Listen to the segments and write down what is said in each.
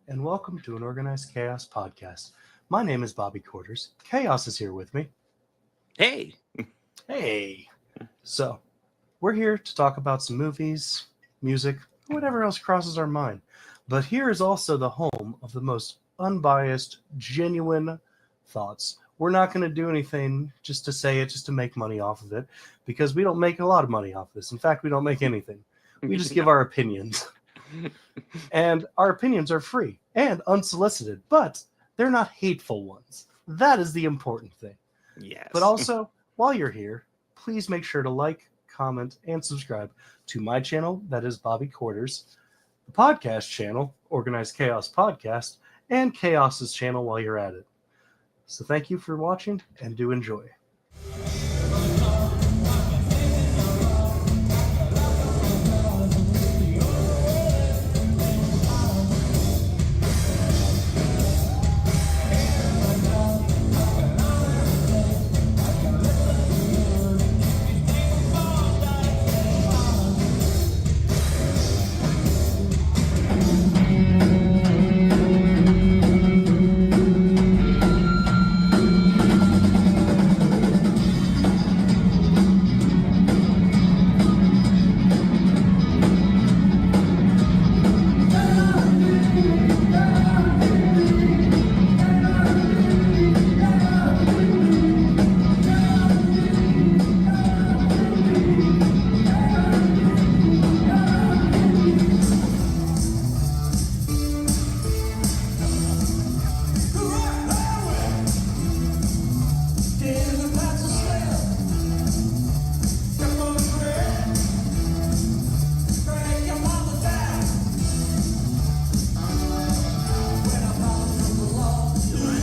and welcome to an Organized Chaos podcast. My name is Bobby Quarters. Chaos is here with me. Hey. Hey! So, we're here to talk about some movies, music, whatever else crosses our mind. But here is also the home of the most unbiased, genuine thoughts. We're not going to do anything just to say it, just to make money off of it, because we don't make a lot of money off this. In fact, we don't make anything. We just give our opinions. And our opinions are free and unsolicited, but they're not hateful ones. That is the important thing. Yes. But also, while you're here, please make sure to like, comment, and subscribe to my channel, that is Bobby Quarters, the podcast channel, Organized Chaos Podcast, and Chaos's channel while you're at it. So thank you for watching, and do enjoy.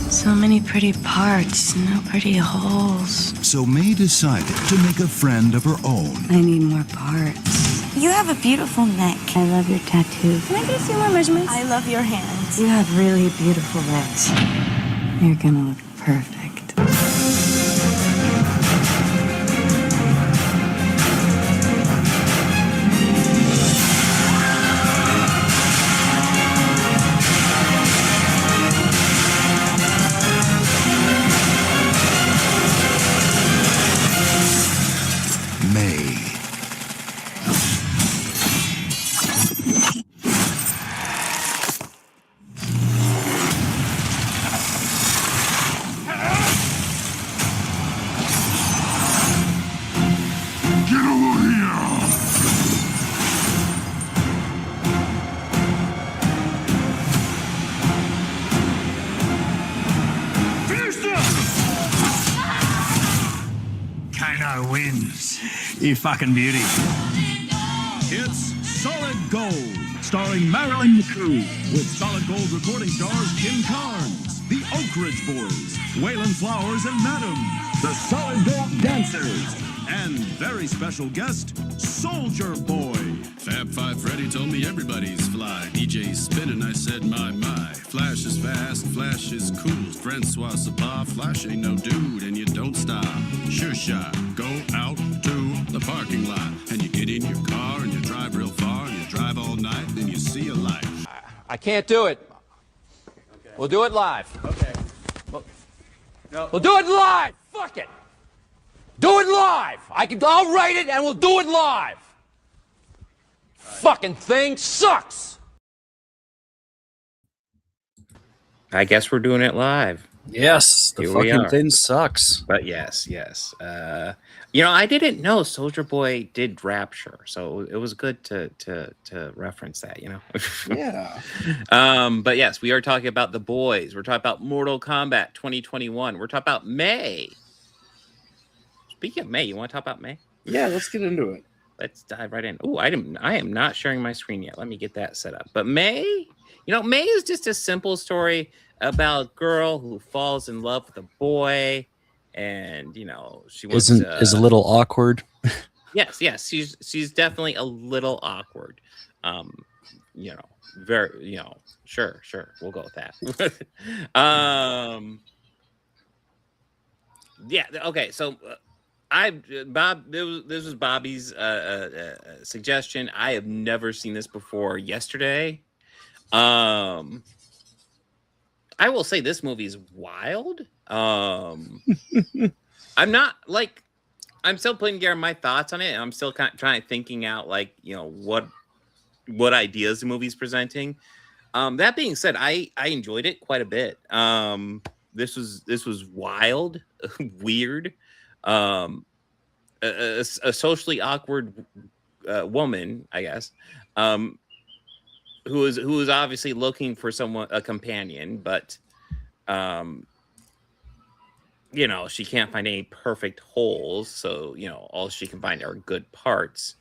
So many pretty parts, no pretty holes. So May decided to make a friend of her own. I need more parts. You have a beautiful neck. I love your tattoo. Can I get a few more measurements? I love your hands. You have really beautiful lips. You're gonna look perfect. May. Get over here! Finish them! Kano wins. You fucking beauty. It's Solid Gold, starring Marilyn McCoo, with Solid Gold recording stars Kim Carnes, the Oak Ridge Boys, Waylon Flowers and Madam, the Solid Gold Dancers, and very special guest, Soldier Boy. Fab Five Freddy told me everybody's fly. DJ's spinning, I said my. Flash is fast, Flash is cool. Francois Sabah, Flash ain't no dude, and you don't stop. Sure shot, go out to the parking lot, and you get in your car and you drive real far, and you drive all night, then you see a light. I can't do it. Okay. We'll do it live. Okay. No. We'll do it live. Fuck it. Do it live. I'll write it and we'll do it live. Fucking thing sucks. I guess we're doing it live. Yes, the Here we fucking are. thing sucks. But yes. I didn't know Soldier Boy did Rapture, so it was good to reference that, Yeah. But yes, we are talking about The Boys. We're talking about Mortal Kombat 2021. We're talking about May. Speaking of May, you want to talk about May? Yeah, let's get into it. Let's dive right in. Oh, I am not sharing my screen yet. Let me get that set up. But May, May is just a simple story about a girl who falls in love with a boy, and she wants is a little awkward. Yes, she's definitely a little awkward. Very, sure, we'll go with that. Yeah, okay, so this was Bobby's suggestion. I have never seen this before yesterday. I will say this movie is wild. I'm not like I'm still putting together my thoughts on it. I'm still kind of thinking out like what ideas the movie's presenting. That being said, I enjoyed it quite a bit. This was wild, weird. A socially awkward woman, I guess, who is obviously looking for a companion, but she can't find any perfect holes, so all she can find are good parts.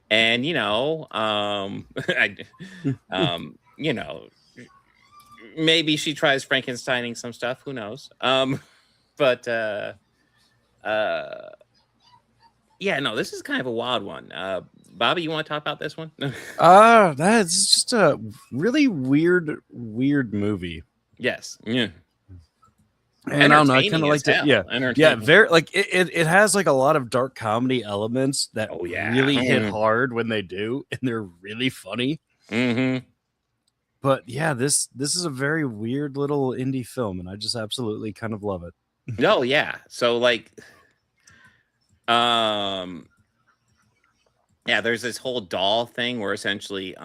And maybe she tries Frankensteining some stuff, who knows. But yeah, no, this is kind of a wild one. Bobby, you want to talk about this one? That's just a really weird movie. Yes. Yeah. And I don't know, I kind of liked it. Yeah, very like it has like a lot of dark comedy elements that really hit hard when they do, and they're really funny. Mm-hmm. But yeah, this is a very weird little indie film, and I just absolutely kind of love it. Oh yeah, so like, yeah, there's this whole doll thing where essentially,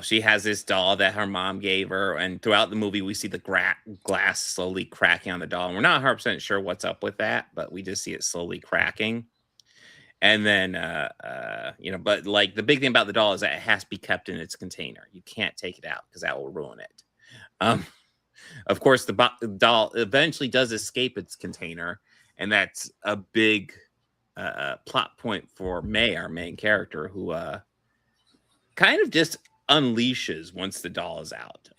she has this doll that her mom gave her, and throughout the movie, we see the glass slowly cracking on the doll, and we're not 100% sure what's up with that, but we just see it slowly cracking. And then, but like the big thing about the doll is that it has to be kept in its container. You can't take it out because that will ruin it. Of course, the doll eventually does escape its container, and that's a big plot point for May, our main character, who kind of just unleashes once the doll is out.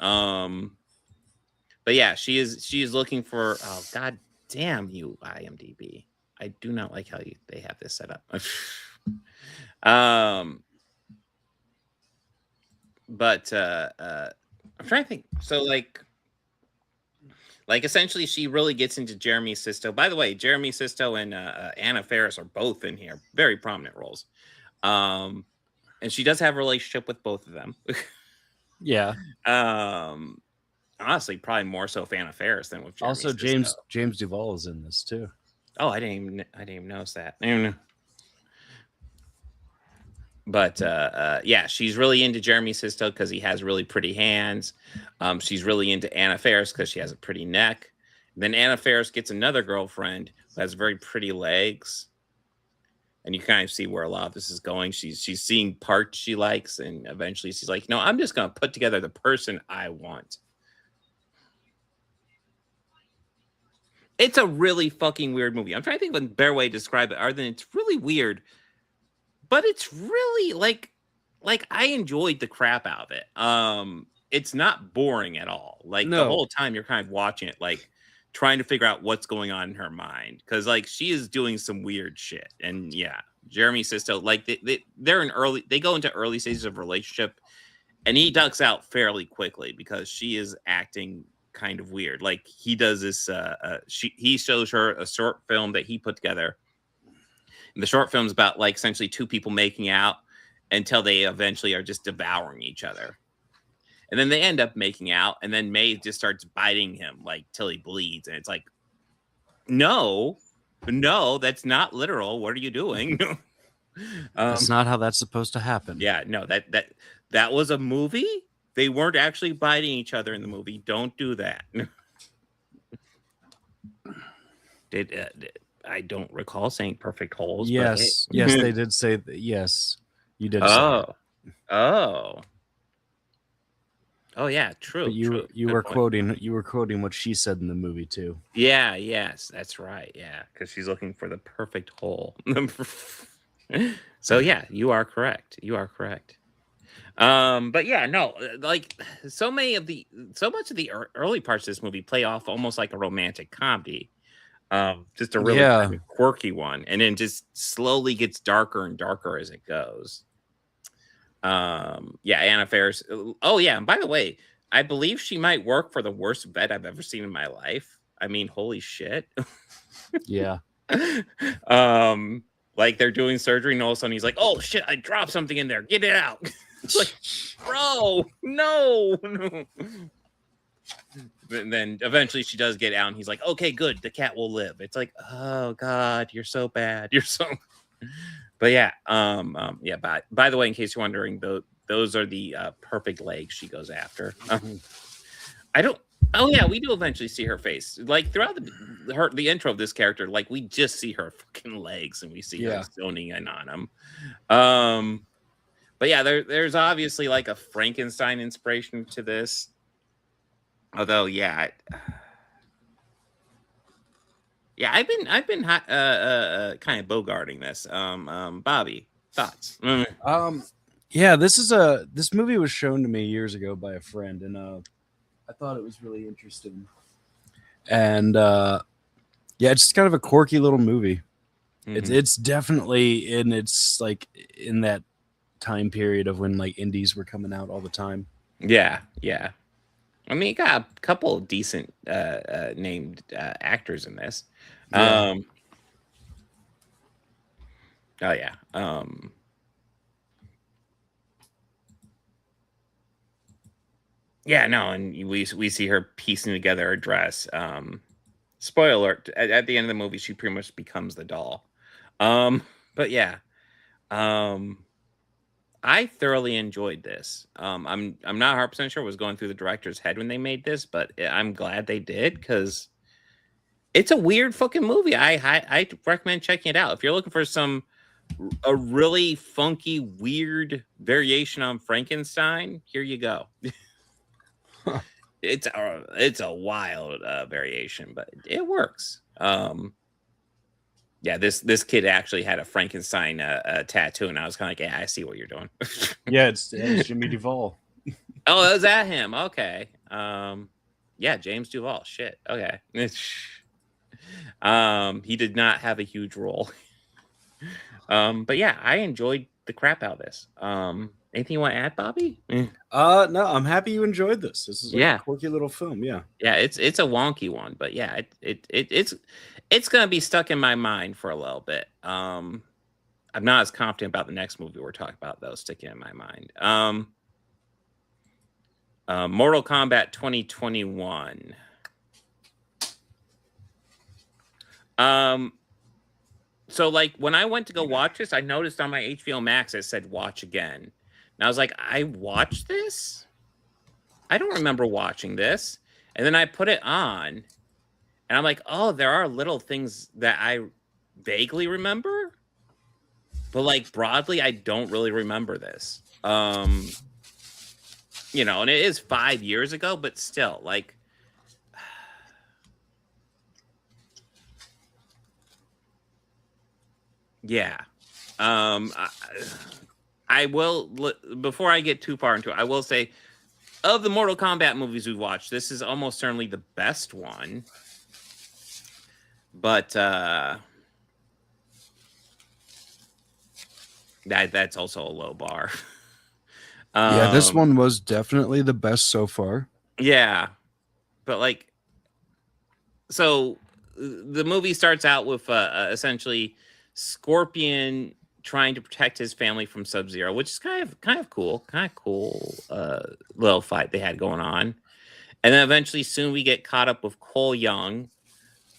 But yeah, she is looking for. Oh, god damn you, IMDb! I do not like how they have this set up. But I'm trying to think. So like essentially, she really gets into Jeremy Sisto. By the way, Jeremy Sisto and Anna Faris are both in here, very prominent roles. And she does have a relationship with both of them. Yeah. Honestly, probably more so with Anna Faris than with Jeremy also Sisto. James Duvall is in this too. Oh, I didn't even notice that. I don't know. But yeah, she's really into Jeremy Sisto because he has really pretty hands. She's really into Anna Faris because she has a pretty neck. Then Anna Faris gets another girlfriend who has very pretty legs. And you kind of see where a lot of this is going. She's seeing parts she likes, and eventually she's like, no, I'm just going to put together the person I want. It's a really fucking weird movie. I'm trying to think of a better way to describe it other than it's really weird. But it's really like I enjoyed the crap out of it. It's not boring at all. Like the whole time you're kind of watching it, like trying to figure out what's going on in her mind. Cause like she is doing some weird shit. And yeah, Jeremy Sisto, like they go into early stages of relationship, and he ducks out fairly quickly because she is acting kind of weird. Like he does this, he shows her a short film that he put together. And the short film's about like essentially two people making out until they eventually are just devouring each other. And then they end up making out, and then May just starts biting him like till he bleeds. And it's like, no, that's not literal. What are you doing? That's not how that's supposed to happen. Yeah, no, that was a movie. They weren't actually biting each other in the movie. Don't do that. I don't recall saying perfect holes. Yes, but yes, they did say that. Yes, you did. Oh, yeah, true. But you Good were point. quoting what she said in the movie too. Yeah, yes, that's right. Yeah, because she's looking for the perfect hole. So yeah, you are correct. But yeah, no, like so much of the early parts of this movie play off almost like a romantic comedy. Just a really kind of quirky one, and then just slowly gets darker and darker as it goes. Yeah, Anna Faris. Oh yeah, and by the way, I believe she might work for the worst vet I've ever seen in my life. I mean, holy shit. Yeah. Like they're doing surgery, and all of a sudden he's like, "Oh shit, I dropped something in there. Get it out." It's like, bro, no. And then eventually she does get out, and he's like, "Okay, good, the cat will live." It's like, oh God, you're so bad. You're so. But yeah, yeah. By the way, in case you're wondering, those are the perfect legs she goes after. I don't. Oh yeah, we do eventually see her face. Like throughout the intro of this character, like we just see her fucking legs, and we see her zoning in on them. But yeah, there's obviously like a Frankenstein inspiration to this. Although, yeah, I've been kind of bogarting this. Bobby, thoughts? Yeah, this movie was shown to me years ago by a friend, and I thought it was really interesting. And yeah, it's just kind of a quirky little movie. Mm-hmm. It's definitely it's like in that time period of when like indies were coming out all the time. Yeah. I mean, you got a couple of decent named actors in this. Yeah. Oh yeah. Yeah, no, and we see her piecing together a dress. Spoiler alert, at the end of the movie, she pretty much becomes the doll. But yeah. I thoroughly enjoyed this. I'm not 100% sure what was going through the director's head when they made this, but I'm glad they did because it's a weird fucking movie. I recommend checking it out if you're looking for a really funky, weird variation on Frankenstein. Here you go. It's a wild variation, but it works. Yeah, this kid actually had a Frankenstein tattoo, and I was kind of like, yeah, I see what you're doing. Yeah, it's Jimmy Duvall. Oh, is that him? Okay. Yeah, James Duvall. Shit. Okay. He did not have a huge role. But yeah, I enjoyed the crap out of this. Anything you want to add, Bobby? No, I'm happy you enjoyed this. This is like a quirky little film. Yeah. Yeah, it's a wonky one, but yeah, it's gonna be stuck in my mind for a little bit. I'm not as confident about the next movie we're talking about, though, sticking in my mind. Mortal Kombat 2021. So like when I went to go watch this, I noticed on my HBO Max it said watch again. And I was like, I watched this? I don't remember watching this. And then I put it on, and I'm like, oh, there are little things that I vaguely remember, but like broadly, I don't really remember this. You know, and it is 5 years ago, but still, like, yeah. I will, before I get too far into it, I will say, of the Mortal Kombat movies we've watched, this is almost certainly the best one. But that's also a low bar. Yeah, this one was definitely the best so far. Yeah. But like, so the movie starts out with essentially Scorpion trying to protect his family from Sub-Zero, which is kind of cool little fight they had going on. And then eventually soon we get caught up with Cole Young,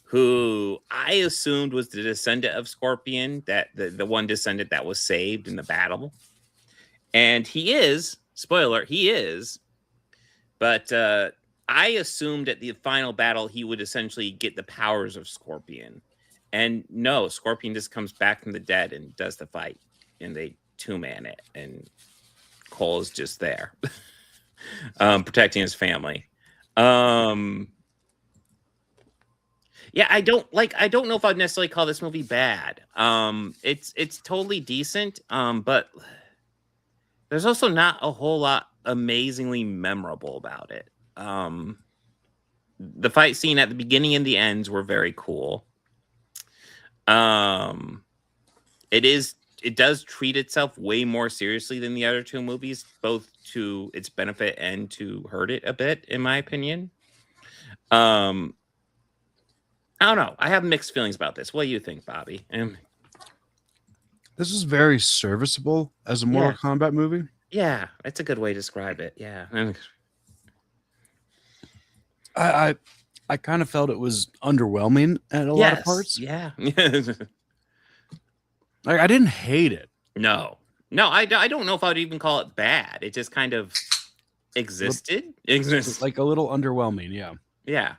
who I assumed was the descendant of Scorpion, that the one descendant that was saved in the battle. And he is, spoiler, he is, but I assumed at the final battle he would essentially get the powers of Scorpion. And no, Scorpion just comes back from the dead and does the fight, and they two-man it, and Cole is just there, protecting his family. Yeah, I don't know if I'd necessarily call this movie bad. It's totally decent, but there's also not a whole lot amazingly memorable about it. The fight scene at the beginning and the ends were very cool. It does treat itself way more seriously than the other two movies, both to its benefit and to hurt it a bit, in my opinion. I don't know. I have mixed feelings about this. What do you think, Bobby? This is very serviceable as a Mortal Kombat movie. Yeah, that's a good way to describe it. Yeah. I kind of felt it was underwhelming at a lot of parts. Yeah. Like I didn't hate it. No, I don't know if I would even call it bad. It just kind of existed. Like a little underwhelming. Yeah. Yeah.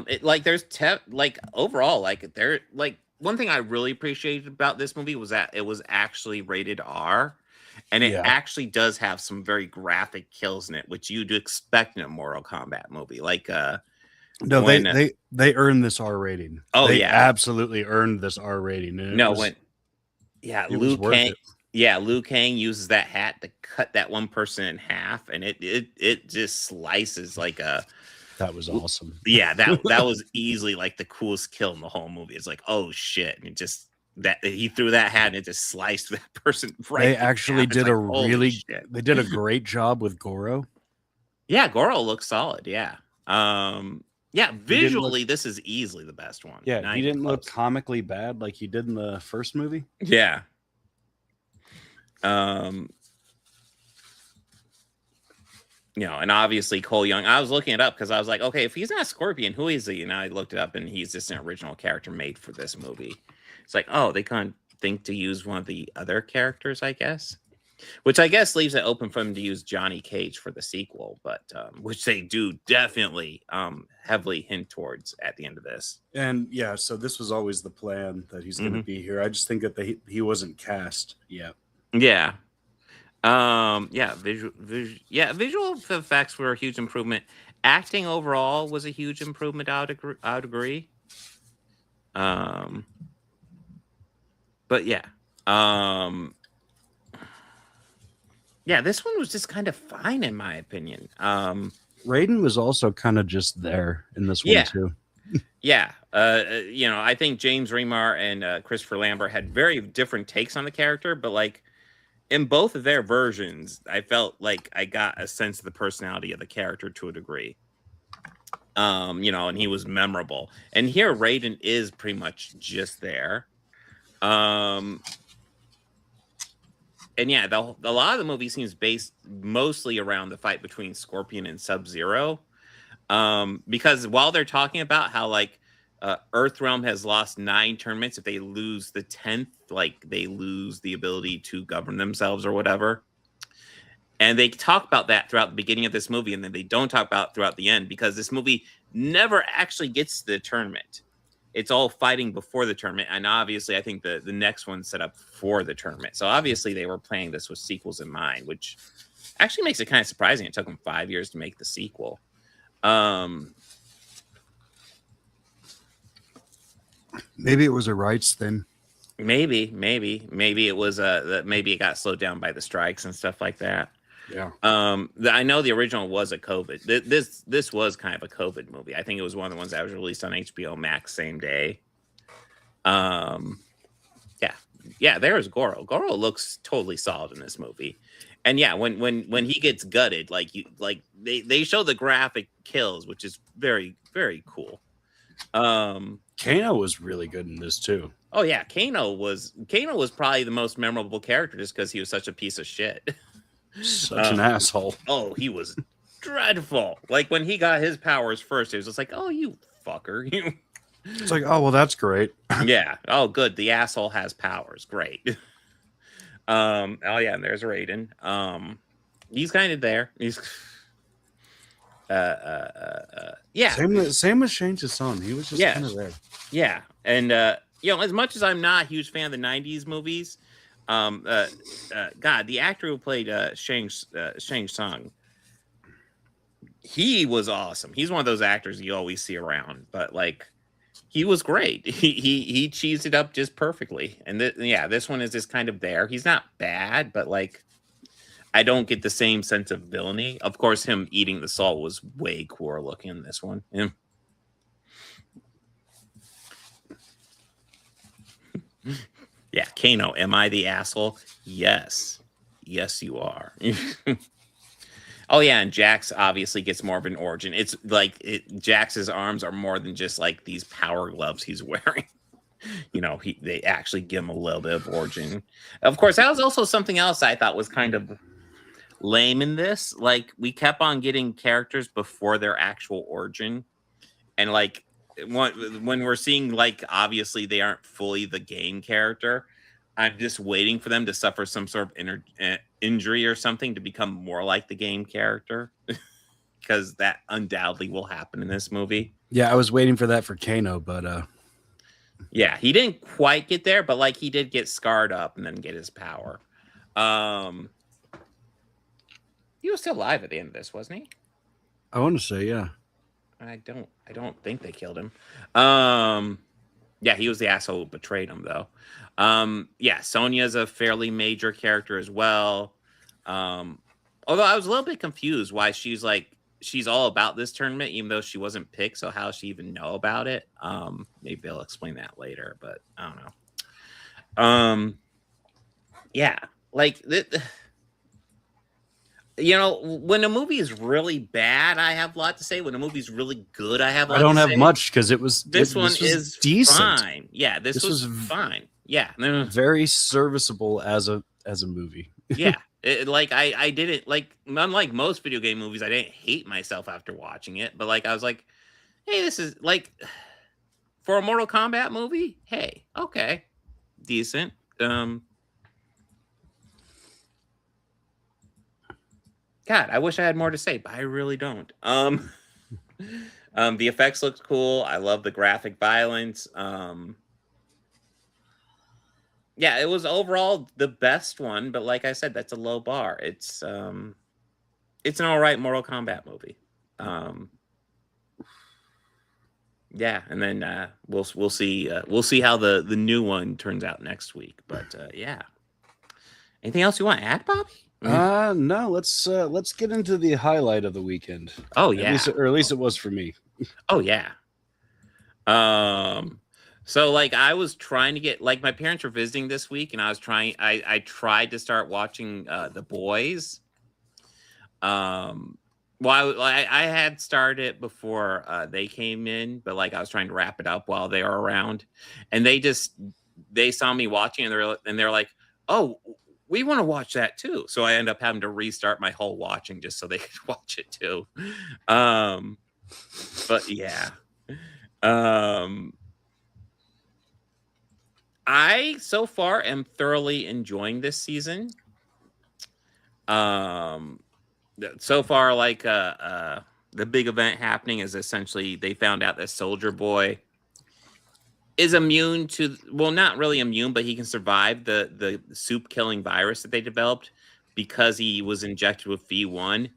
It like there's like overall like there like one thing I really appreciated about this movie was that it was actually rated R, and it actually does have some very graphic kills in it, which you'd expect in a Mortal Kombat movie. Like no, they earned this R rating. Oh, they yeah. absolutely earned this R rating. Liu Kang uses that hat to cut that one person in half, and it just slices like a. That was awesome. Yeah, that was easily like the coolest kill in the whole movie. It's like, oh shit, and it just that he threw that hat and it just sliced that person right. They actually did like, they did a great job with Goro. Yeah, Goro looks solid. Yeah. Yeah, visually, this is easily the best one. Yeah, he didn't look comically bad like he did in the first movie. Yeah. You know, and obviously Cole Young, I was looking it up because I was like, okay, if he's not Scorpion, who is he? And I looked it up and he's just an original character made for this movie. It's like, oh, they can't think to use one of the other characters, I guess. Which I guess leaves it open for them to use Johnny Cage for the sequel, but which they do definitely heavily hint towards at the end of this. And yeah, so this was always the plan that he's going to be here. I just think that he wasn't cast yet. Yeah. Visual effects were a huge improvement. Acting overall was a huge improvement. I would agree. But yeah. Yeah, this one was just kind of fine in my opinion. Raiden was also kind of just there in this one too. Yeah. You know, I think James Remar and Christopher Lambert had very different takes on the character, but like in both of their versions, I felt like I got a sense of the personality of the character to a degree. You know, and he was memorable. And here Raiden is pretty much just there. And yeah, a lot of the movie seems based mostly around the fight between Scorpion and Sub-Zero. Because while they're talking about how like Earthrealm has lost 9 tournaments, if they lose the 10th, like they lose the ability to govern themselves or whatever. And they talk about that throughout the beginning of this movie, and then they don't talk about it throughout the end because this movie never actually gets to the tournament. It's all fighting before the tournament, and obviously I think the next one's set up for the tournament. So obviously they were playing this with sequels in mind, which actually makes it kind of surprising. It took them 5 years to make the sequel. Maybe it was a rights thing. Maybe it was maybe it got slowed down by the strikes and stuff like that. Yeah. I know the original was a COVID. This was kind of a COVID movie. I think it was one of the ones that was released on HBO Max same day. Yeah. There was Goro. Goro looks totally solid in this movie, and yeah, when he gets gutted, they show the graphic kills, which is very very cool. Kano was really good in this too. Oh yeah, Kano was probably the most memorable character just because he was such a piece of shit. Such an asshole. Oh, he was dreadful. Like when he got his powers first, it was just like, oh, you fucker. It's like, oh well, that's great. Yeah. Oh, good. The asshole has powers. Great. Oh yeah, and there's Raiden. He's kind of there. He's yeah. Same with Shane's son. He was just kind of there. Yeah. And you know, as much as I'm not a huge fan of the 90s movies, God, the actor who played Shang Tsung, he was awesome. He's one of those actors you always see around, but like he was great. He cheesed it up just perfectly. And this one is just kind of there. He's not bad, but like I don't get the same sense of villainy. Of course, him eating the salt was way cooler looking in this one. Yeah. Yeah, Kano, am I the asshole? Yes. Yes, you are. Oh, yeah, and Jax obviously gets more of an origin. It's like Jax's arms are more than just like these power gloves he's wearing. You know, they actually give him a little bit of origin. Of course, that was also something else I thought was kind of lame in this. Like, we kept on getting characters before their actual origin, and like when we're seeing, like, obviously they aren't fully the game character, I'm just waiting for them to suffer some sort of injury or something to become more like the game character, because that undoubtedly will happen in this movie. Yeah, I was waiting for that for Kano, but yeah, he didn't quite get there, but like he did get scarred up and then get his power. He was still alive at the end of this, wasn't he? I want to say, yeah. I don't think they killed him. Yeah, he was the asshole who betrayed him, though. Yeah, Sonya's a fairly major character as well. Although I was a little bit confused why she's all about this tournament, even though she wasn't picked. So how does she even know about it? Maybe they'll explain that later, but I don't know. Yeah, like you know, when a movie is really bad, I have a lot to say. When a movie's really good, I have a lot to say. I don't have much because this one is decent. Fine. Yeah, this was fine. Yeah, very serviceable as a movie. Yeah, I didn't like, unlike most video game movies, I didn't hate myself after watching it. But like, I was like, hey, this is like, for a Mortal Kombat movie, hey, okay, decent. God, I wish I had more to say, but I really don't. The effects looked cool. I love the graphic violence. Yeah, it was overall the best one, but like I said, that's a low bar. It's an all right Mortal Kombat movie. Yeah, and then we'll see how the new one turns out next week. But yeah, anything else you want to add, Bobby? No, let's get into the highlight of the weekend. Oh yeah, at least it was for me. Oh yeah. So like I was trying to get, like, my parents were visiting this week, and I tried to start watching The Boys. Well, I had started before they came in, but like I was trying to wrap it up while they were around, and they saw me watching, and they're like, oh, we want to watch that too. So I end up having to restart my whole watching just so they could watch it too. But yeah. I so far am thoroughly enjoying this season. So far, like the big event happening is essentially they found out that Soldier Boy is immune to, well, not really immune, but he can survive the soup killing virus that they developed because he was injected with V1.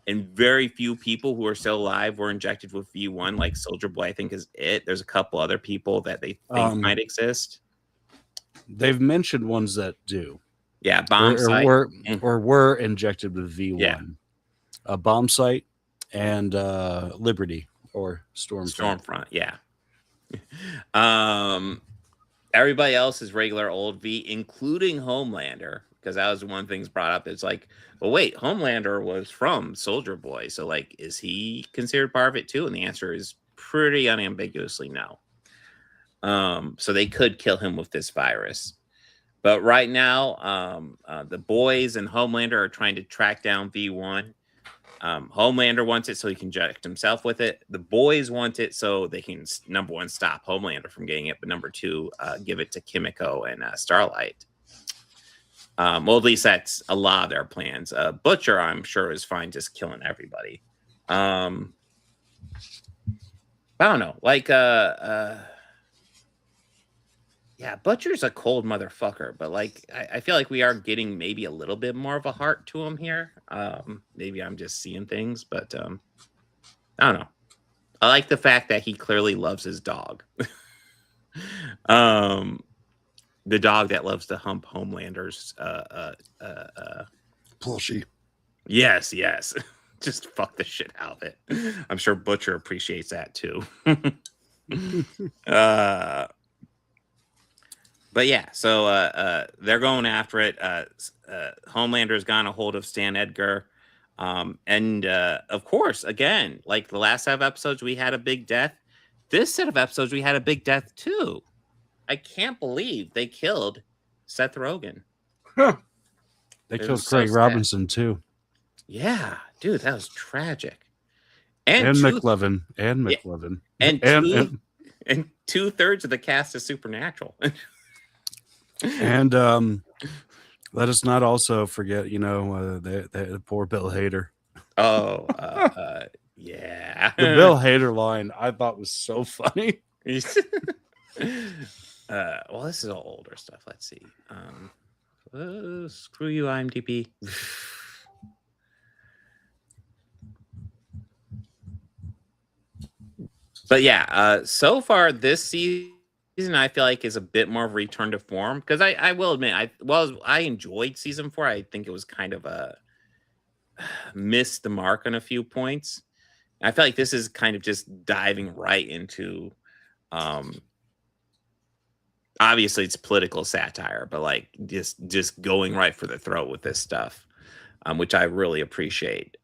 And very few people who are still alive were injected with V1. Like Soldier Boy, I think, is it. There's a couple other people that they think might exist. They've mentioned ones that do. Yeah, Bomb Sight. Were injected with V1. Yeah. Bomb Sight and Liberty or Stormfront, yeah. Everybody else is regular old V, including Homelander, because that was one thing brought up. It's like, well, wait, Homelander was from Soldier Boy, so like, is he considered part of it too? And the answer is pretty unambiguously no. So they could kill him with this virus, but right now, the boys and Homelander are trying to track down V1. Homelander wants it so he can inject himself with it. The boys want it so they can, number one, stop Homelander from getting it, but number two, give it to Kimiko and Starlight. Well, at least that's a lot of their plans. Butcher, I'm sure, is fine just killing everybody. I don't know. Like, yeah, Butcher's a cold motherfucker, but like, I feel like we are getting maybe a little bit more of a heart to him here. Maybe I'm just seeing things, but I don't know. I like the fact that he clearly loves his dog. The dog that loves to hump Homelander's plushie. Yes. Just fuck the shit out of it. I'm sure Butcher appreciates that too. But yeah, so they're going after it. Homelander's gotten a hold of Stan Edgar. And of course, again, like the last set of episodes, we had a big death. This set of episodes, we had a big death too. I can't believe they killed Seth Rogen. They killed Craig Robinson too. Yeah, dude, that was tragic. And two, McLovin. And Yeah. McLovin. and And, and 2/3 of the cast is Supernatural. and let us not also forget, the poor Bill Hader. Oh, yeah. The Bill Hader line I thought was so funny. Well, this is all older stuff. Let's see. Screw you, IMDb. But yeah, so far this season I feel like is a bit more of a return to form, because I will admit I enjoyed season 4. I think it was kind of a missed the mark on a few points. I feel like this is kind of just diving right into obviously it's political satire, but like just going right for the throat with this stuff, which I really appreciate.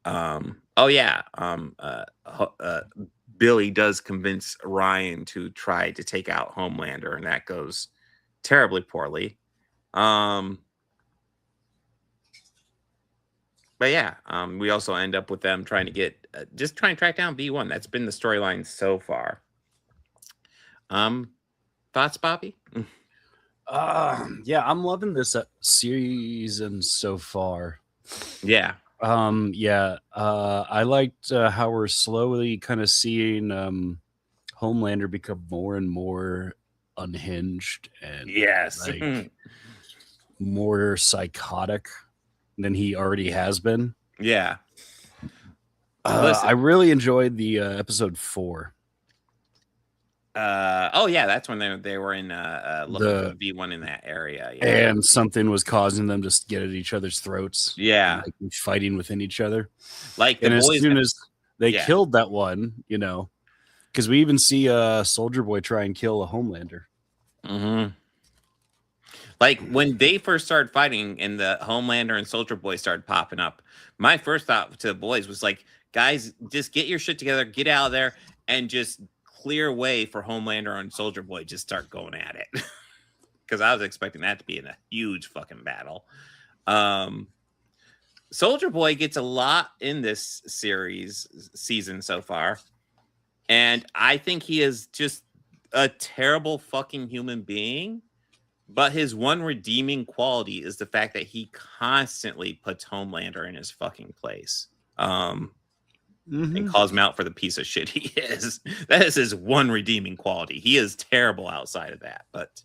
Billy does convince Ryan to try to take out Homelander, and that goes terribly poorly. But yeah, we also end up with them trying to get just trying to track down V1. That's been the storyline so far. Thoughts, Bobby? Yeah, I'm loving this season so far. Yeah. I liked how we're slowly kind of seeing Homelander become more and more unhinged and Yes. more psychotic than he already has been. Yeah. I really enjoyed the episode 4. That's when they were in looking for V1 in that area. Yeah. And something was causing them to get at each other's throats. Yeah. And, like, fighting within each other. Like the and as boys soon as they killed that one, because we even see Soldier Boy try and kill a Homelander. Mm-hmm. Like when they first started fighting and the Homelander and Soldier Boy started popping up, my first thought to the boys was like, guys, just get your shit together, get out of there, and just clear way for Homelander and Soldier Boy. Just start going at it. Because I was expecting that to be in a huge fucking battle. Soldier Boy gets a lot in this season so far. And I think he is just a terrible fucking human being. But his one redeeming quality is the fact that he constantly puts Homelander in his fucking place. And calls him out for the piece of shit he is. That is his one redeeming quality. He is terrible outside of that. But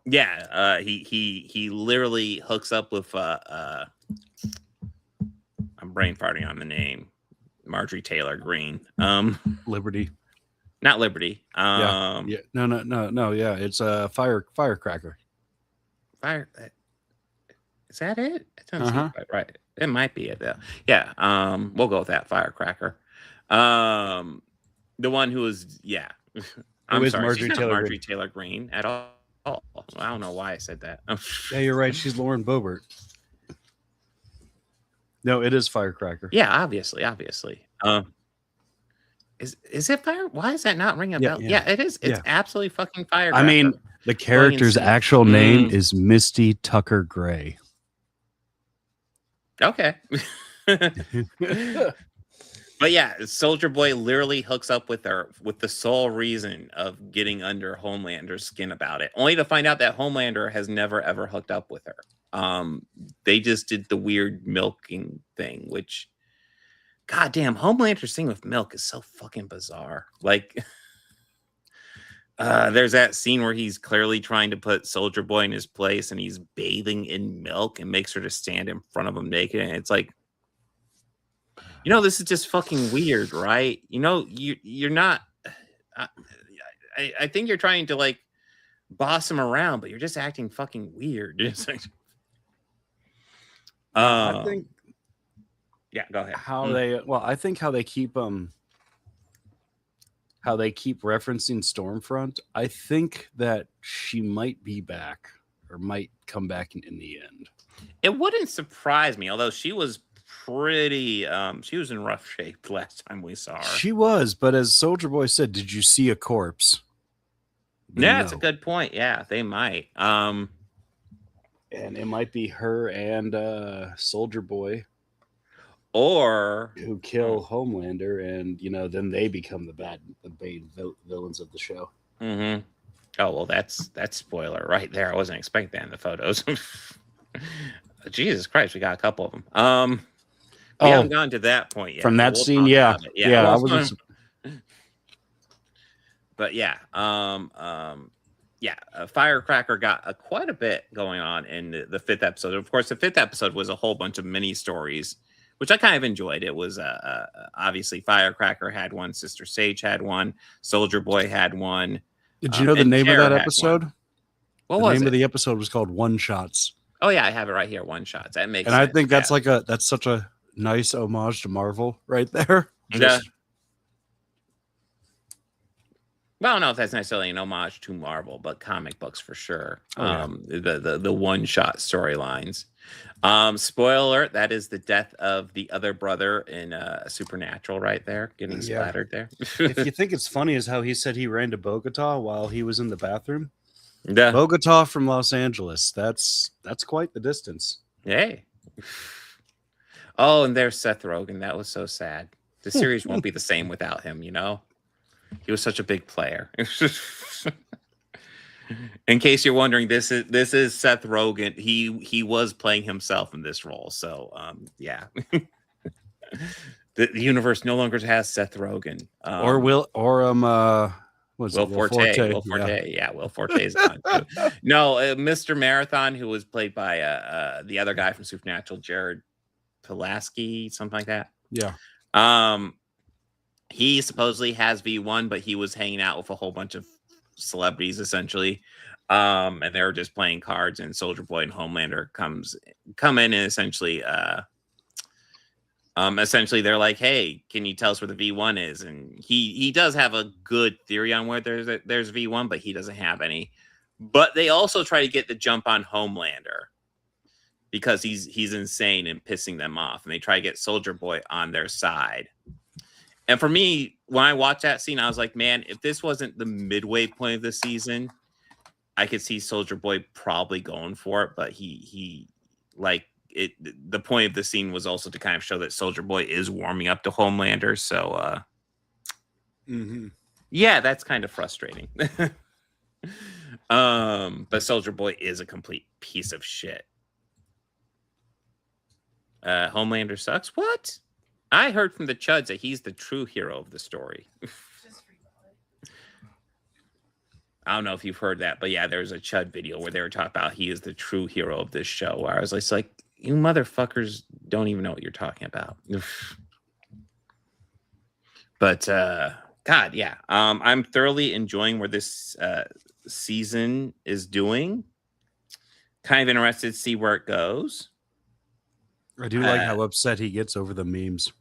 he literally hooks up with I'm brain farting on the name. Marjorie Taylor Greene. Liberty. Not Liberty. No. Yeah, it's a firecracker. Fire. Is that it? It doesn't seem quite right. It might be it though. Yeah. We'll go with that. Firecracker. The one who is I'm sorry. Marjorie She's not Taylor Marjorie Taylor Greene at all. I don't know why I said that. Yeah, you're right. She's Lauren Boebert. No, it is Firecracker. Yeah, obviously. Is it fire? Why is that not ringing a bell? Yeah, it is. It's absolutely fucking Firecracker. I mean, the character's actual name is Misty Tucker Gray. Okay. But yeah, Soldier Boy literally hooks up with her with the sole reason of getting under Homelander's skin about it, only to find out that Homelander has never ever hooked up with her. They just did the weird milking thing, which, goddamn, Homelander's thing with milk is so fucking bizarre. Like, there's that scene where he's clearly trying to put Soldier Boy in his place, and he's bathing in milk and makes her to stand in front of him naked, and it's like, this is just fucking weird, right? You're not. I think you're trying to like boss him around, but you're just acting fucking weird. It's like, I think. Yeah, go ahead. I think how they keep referencing Stormfront. I think that she might be back or might come back in the end. It wouldn't surprise me, although she was pretty she was in rough shape last time we saw her. She was, but as Soldier Boy said, did you see a corpse? Yeah, that's a good point. Yeah, they might. And it might be her and Soldier Boy Or who kill Homelander, and then they become the main villains of the show. Mm-hmm. Oh well, that's spoiler right there. I wasn't expecting that in the photos. Jesus Christ, we got a couple of them. We haven't gone to that point yet. From but that we'll scene, talk yeah, about it. I was. But yeah, Firecracker got quite a bit going on in the fifth episode. Of course, the fifth episode was a whole bunch of mini stories, which I kind of enjoyed. It was obviously Firecracker had one, Sister Sage had one, Soldier Boy had one. Did you know the name of that episode? What was the name it? of the episode was called One Shots. Oh yeah, I have it right here. One Shots. That makes and sense. I think that's that's such a nice homage to Marvel right there. Well, I don't know if that's necessarily an homage to Marvel, but comic books for sure. The one shot storylines. Spoiler alert, that is the death of the other brother in Supernatural right there, getting splattered there. If you think it's funny is how he said he ran to Bogota while he was in the bathroom. Yeah. Bogota from Los Angeles. That's quite the distance. Hey. Oh, and there's Seth Rogen. That was so sad. The series won't be the same without him, He was such a big player. In case you're wondering, this is Seth Rogen. He was playing himself in this role. So yeah. the universe no longer has Seth Rogen. Will Forte. Will Forte. Yeah, Will Forte is gone too. No, Mr. Marathon, who was played by the other guy from Supernatural, Jared Pulaski, something like that. Yeah. He supposedly has V1, but he was hanging out with a whole bunch of celebrities essentially. And they were just playing cards, and Soldier Boy and Homelander come in and essentially they're like, hey, can you tell us where the V1 is? And he does have a good theory on where there's V1, but he doesn't have any. But they also try to get the jump on Homelander because he's insane and pissing them off, and they try to get Soldier Boy on their side. And for me, when I watched that scene, I was like, man, if this wasn't the midway point of the season, I could see Soldier Boy probably going for it. But the point of the scene was also to kind of show that Soldier Boy is warming up to Homelander. So, yeah, that's kind of frustrating. But Soldier Boy is a complete piece of shit. Homelander sucks. What? I heard from the Chuds that he's the true hero of the story. I don't know if you've heard that, but yeah, there's a Chud video where they were talking about he is the true hero of this show. Where I was just like, you motherfuckers don't even know what you're talking about. But God, yeah, I'm thoroughly enjoying where this season is doing. Kind of interested to see where it goes. I do like how upset he gets over the memes.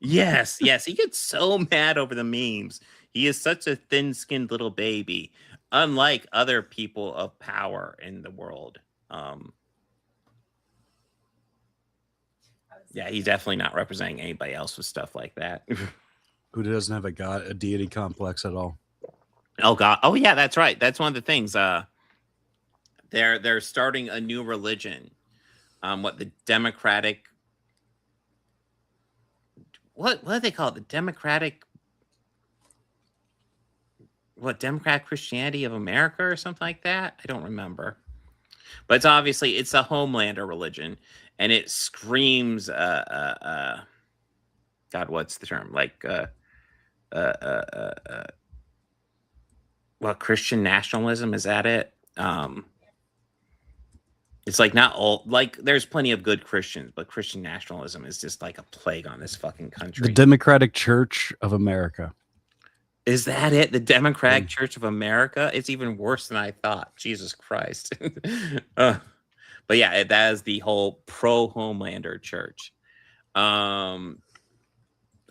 Yes, he gets so mad over the memes. He is such a thin-skinned little baby, unlike other people of power in the world. Yeah, he's definitely not representing anybody else with stuff like that. Who doesn't have a deity complex at all? Oh God! Oh yeah, that's right. That's one of the things. They're starting a new religion. The Democratic. What do they call it? The Democratic. Democratic Christianity of America or something like that? I don't remember. But it's a Homelander religion, and it screams God, what's the term? Christian nationalism, is that it? It's not all, there's plenty of good Christians, but Christian nationalism is just like a plague on this fucking country. The Democratic Church of America. Is that it? The Democratic Church of America? It's even worse than I thought. Jesus Christ. But yeah, that is the whole pro-Homelander church. I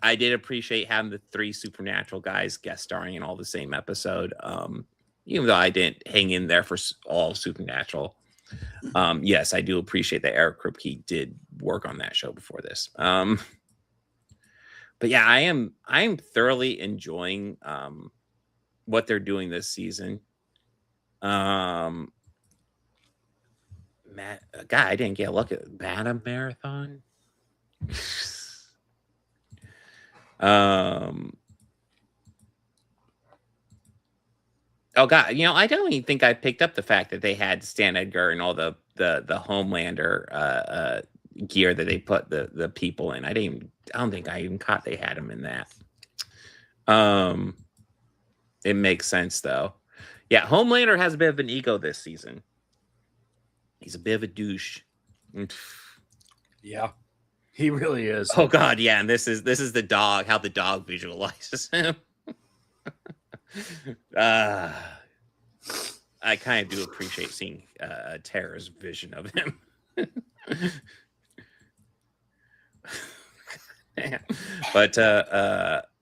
did appreciate having the 3 Supernatural guys guest starring in all the same episode. Even though I didn't hang in there for all Supernatural. Yes, I do appreciate that Eric Kripke did work on that show before this. But yeah, I am thoroughly enjoying what they're doing this season. Man, God, I didn't get a look at Bantam Marathon. Oh God, I don't even think I picked up the fact that they had Stan Edgar and all the Homelander gear that they put the people in. I don't think I even caught they had him in that. It makes sense though. Yeah, Homelander has a bit of an ego this season. He's a bit of a douche. Yeah, he really is. Oh God, yeah, and this is the dog, how the dog visualizes him. I kind of do appreciate seeing Tara's vision of him. But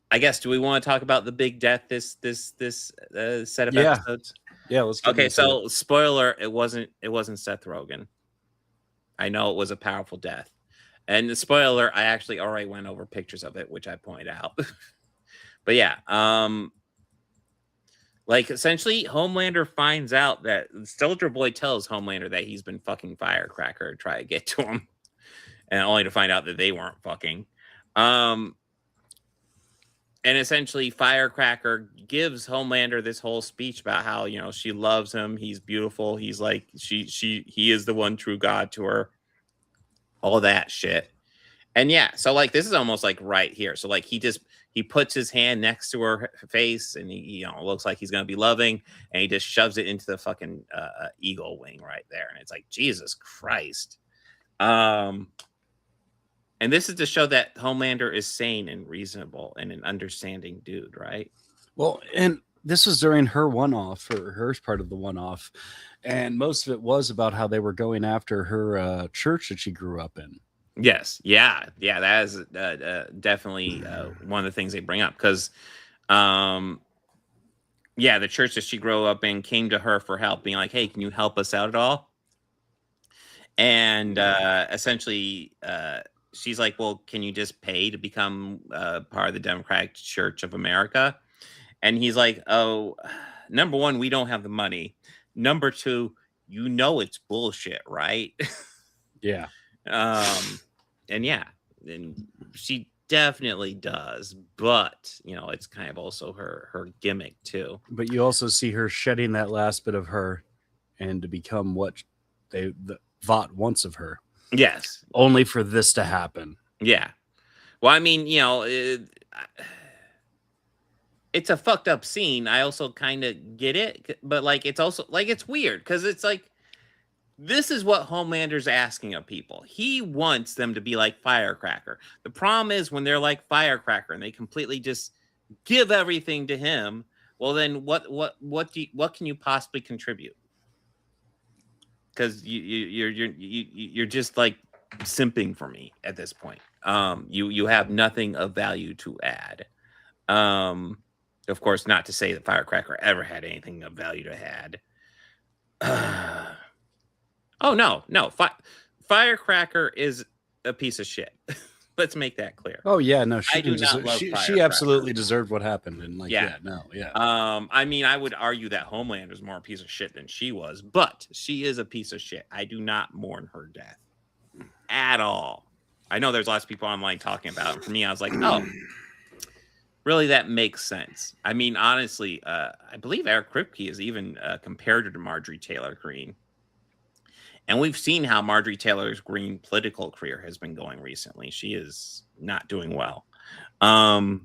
I guess, do we want to talk about the big death this set of episodes? Yeah, let's get okay, into so it. spoiler, it wasn't Seth Rogen. I know it was a powerful death. And the spoiler, I actually already went over pictures of it, which I point out. But yeah, like essentially Homelander finds out that Soldier Boy tells Homelander that he's been fucking Firecracker to try to get to him, and only to find out that they weren't fucking. And essentially Firecracker gives Homelander this whole speech about how, she loves him. He's beautiful. He's like, he is the one true God to her. All that shit. And yeah, so like, this is almost like right here. So like, he puts his hand next to her face and he, looks like he's going to be loving, and he just shoves it into the fucking eagle wing right there. And it's like, Jesus Christ. And this is to show that Homelander is sane and reasonable and an understanding dude, right? Well, and this was during her one-off, or her part of the one-off, and most of it was about how they were going after her church that she grew up in. Yes, yeah, that is definitely one of the things they bring up, because, the church that she grew up in came to her for help, being like, "Hey, can you help us out at all?" And essentially, she's like, "Well, can you just pay to become part of the Democratic Church of America?" And he's like, "Oh, number one, we don't have the money. Number two, it's bullshit, right?" Yeah. And she definitely does, but it's kind of also her gimmick too. But you also see her shedding that last bit of her, and to become what the Vought wants of her. Yes. Only for this to happen. Yeah. Well, I mean, it's a fucked up scene. I also kind of get it, but like, it's also like, it's weird because it's like, this is what Homelander's asking of people. He wants them to be like Firecracker. The problem is when they're like Firecracker and they completely just give everything to him. Well, then what can you possibly contribute? Because you're just like simping for me at this point. You have nothing of value to add. Of course, not to say that Firecracker ever had anything of value to add. Oh no! Firecracker is a piece of shit. Let's make that clear. Oh yeah, no, I do not love she absolutely deserved what happened, and like, yeah. I mean, I would argue that Homelander's more a piece of shit than she was, but she is a piece of shit. I do not mourn her death at all. I know there's lots of people online talking about it. And for me, I was like, oh, really, that makes sense. I mean, honestly, I believe Eric Kripke is even compared her to Marjorie Taylor Greene. And we've seen how Marjorie Taylor Greene political career has been going recently. She is not doing well. So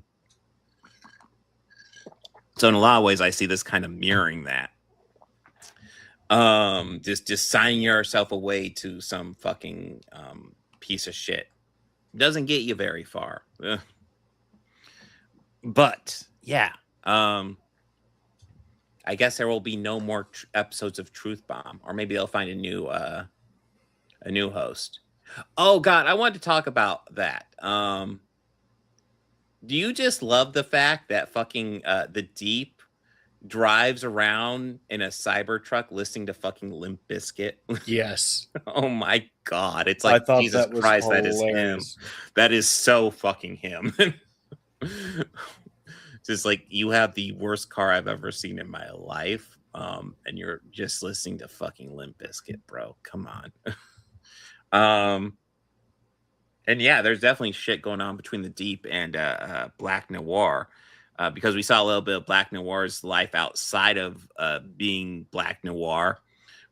in a lot of ways, I see this kind of mirroring that. Just signing yourself away to some fucking piece of shit doesn't get you very far. Ugh. But yeah, I guess there will be no more episodes of Truth Bomb, or maybe they'll find a new host. Oh God, I wanted to talk about that. Do you just love the fact that fucking the Deep drives around in a Cybertruck listening to fucking Limp Bizkit? Yes. Oh my God, it's like, Jesus Christ, that is him. That is so fucking him. Just like, you have the worst car I've ever seen in my life, and you're just listening to fucking Limp Bizkit, bro. Come on. And yeah, there's definitely shit going on between the Deep and Black Noir, because we saw a little bit of Black Noir's life outside of being Black Noir,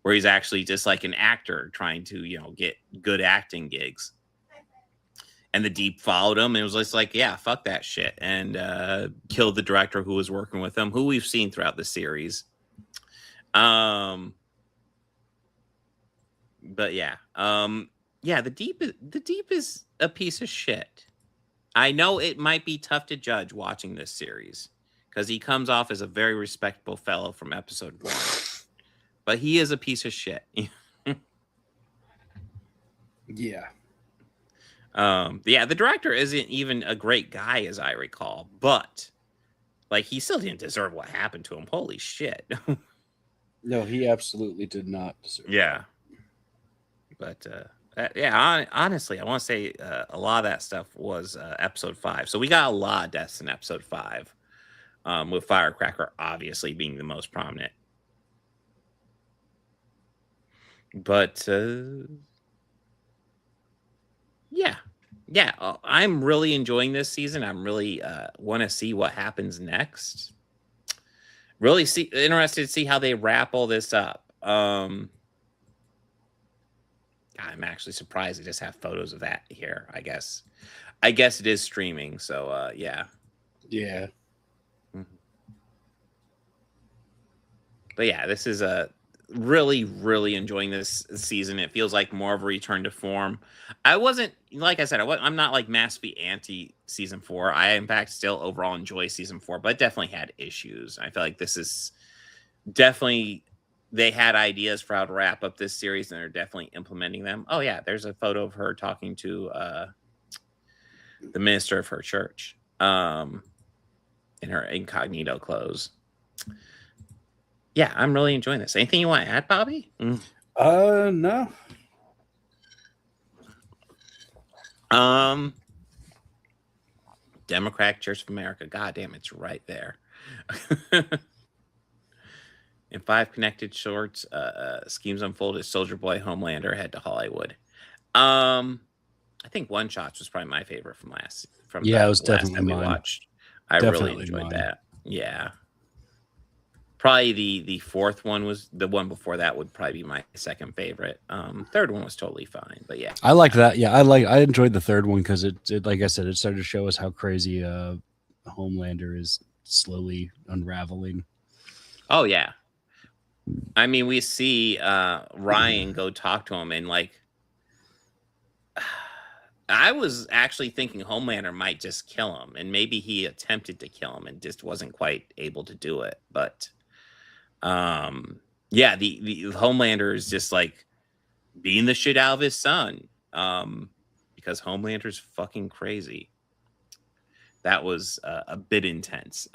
where he's actually just like an actor trying to, get good acting gigs. And the Deep followed him and was just like, yeah, fuck that shit, and killed the director who was working with him, who we've seen throughout the series. But yeah. Yeah, the Deep is a piece of shit. I know it might be tough to judge watching this series because he comes off as a very respectable fellow from episode 1, but he is a piece of shit. Yeah. Yeah, the director isn't even a great guy, as I recall, but like he still didn't deserve what happened to him. Holy shit. No, he absolutely did not deserve it. Yeah. But yeah, honestly, I want to say a lot of that stuff was episode 5. So we got a lot of deaths in episode 5, with Firecracker obviously being the most prominent. But yeah, I'm really enjoying this season. I'm really want to see what happens next. Really interested to see how they wrap all this up. I'm actually surprised they just have photos of that here. I guess it is streaming. So yeah. Yeah. Mm-hmm. But yeah, this is really, really enjoying this season. It feels like more of a return to form. I wasn't, like I said, I'm not like massively anti season 4. I, in fact, still overall enjoy season 4, but definitely had issues. I feel like this is definitely, they had ideas for how to wrap up this series, and they're definitely implementing them. Oh yeah, there's a photo of her talking to the minister of her church, in her incognito clothes. Yeah, I'm really enjoying this. Anything you want to add, Bobby? No. Democratic Church of America. God damn, it's right there. In 5 connected shorts, schemes unfolded. Soldier Boy, Homelander head to Hollywood. I think One Shots was probably my favorite from yeah, it was last definitely time we mine. watched. I Definitely really enjoyed mine. that. Yeah. Probably the fourth one was the one before that would probably be my second favorite. Third one was totally fine, but yeah. I liked that. Yeah, I enjoyed the third one because it like I said, it started to show us how crazy Homelander is slowly unraveling. Oh yeah. I mean, we see Ryan go talk to him, and like, I was actually thinking Homelander might just kill him, and maybe he attempted to kill him and just wasn't quite able to do it. But yeah, the Homelander is just like beating the shit out of his son, because Homelander's fucking crazy. That was a bit intense.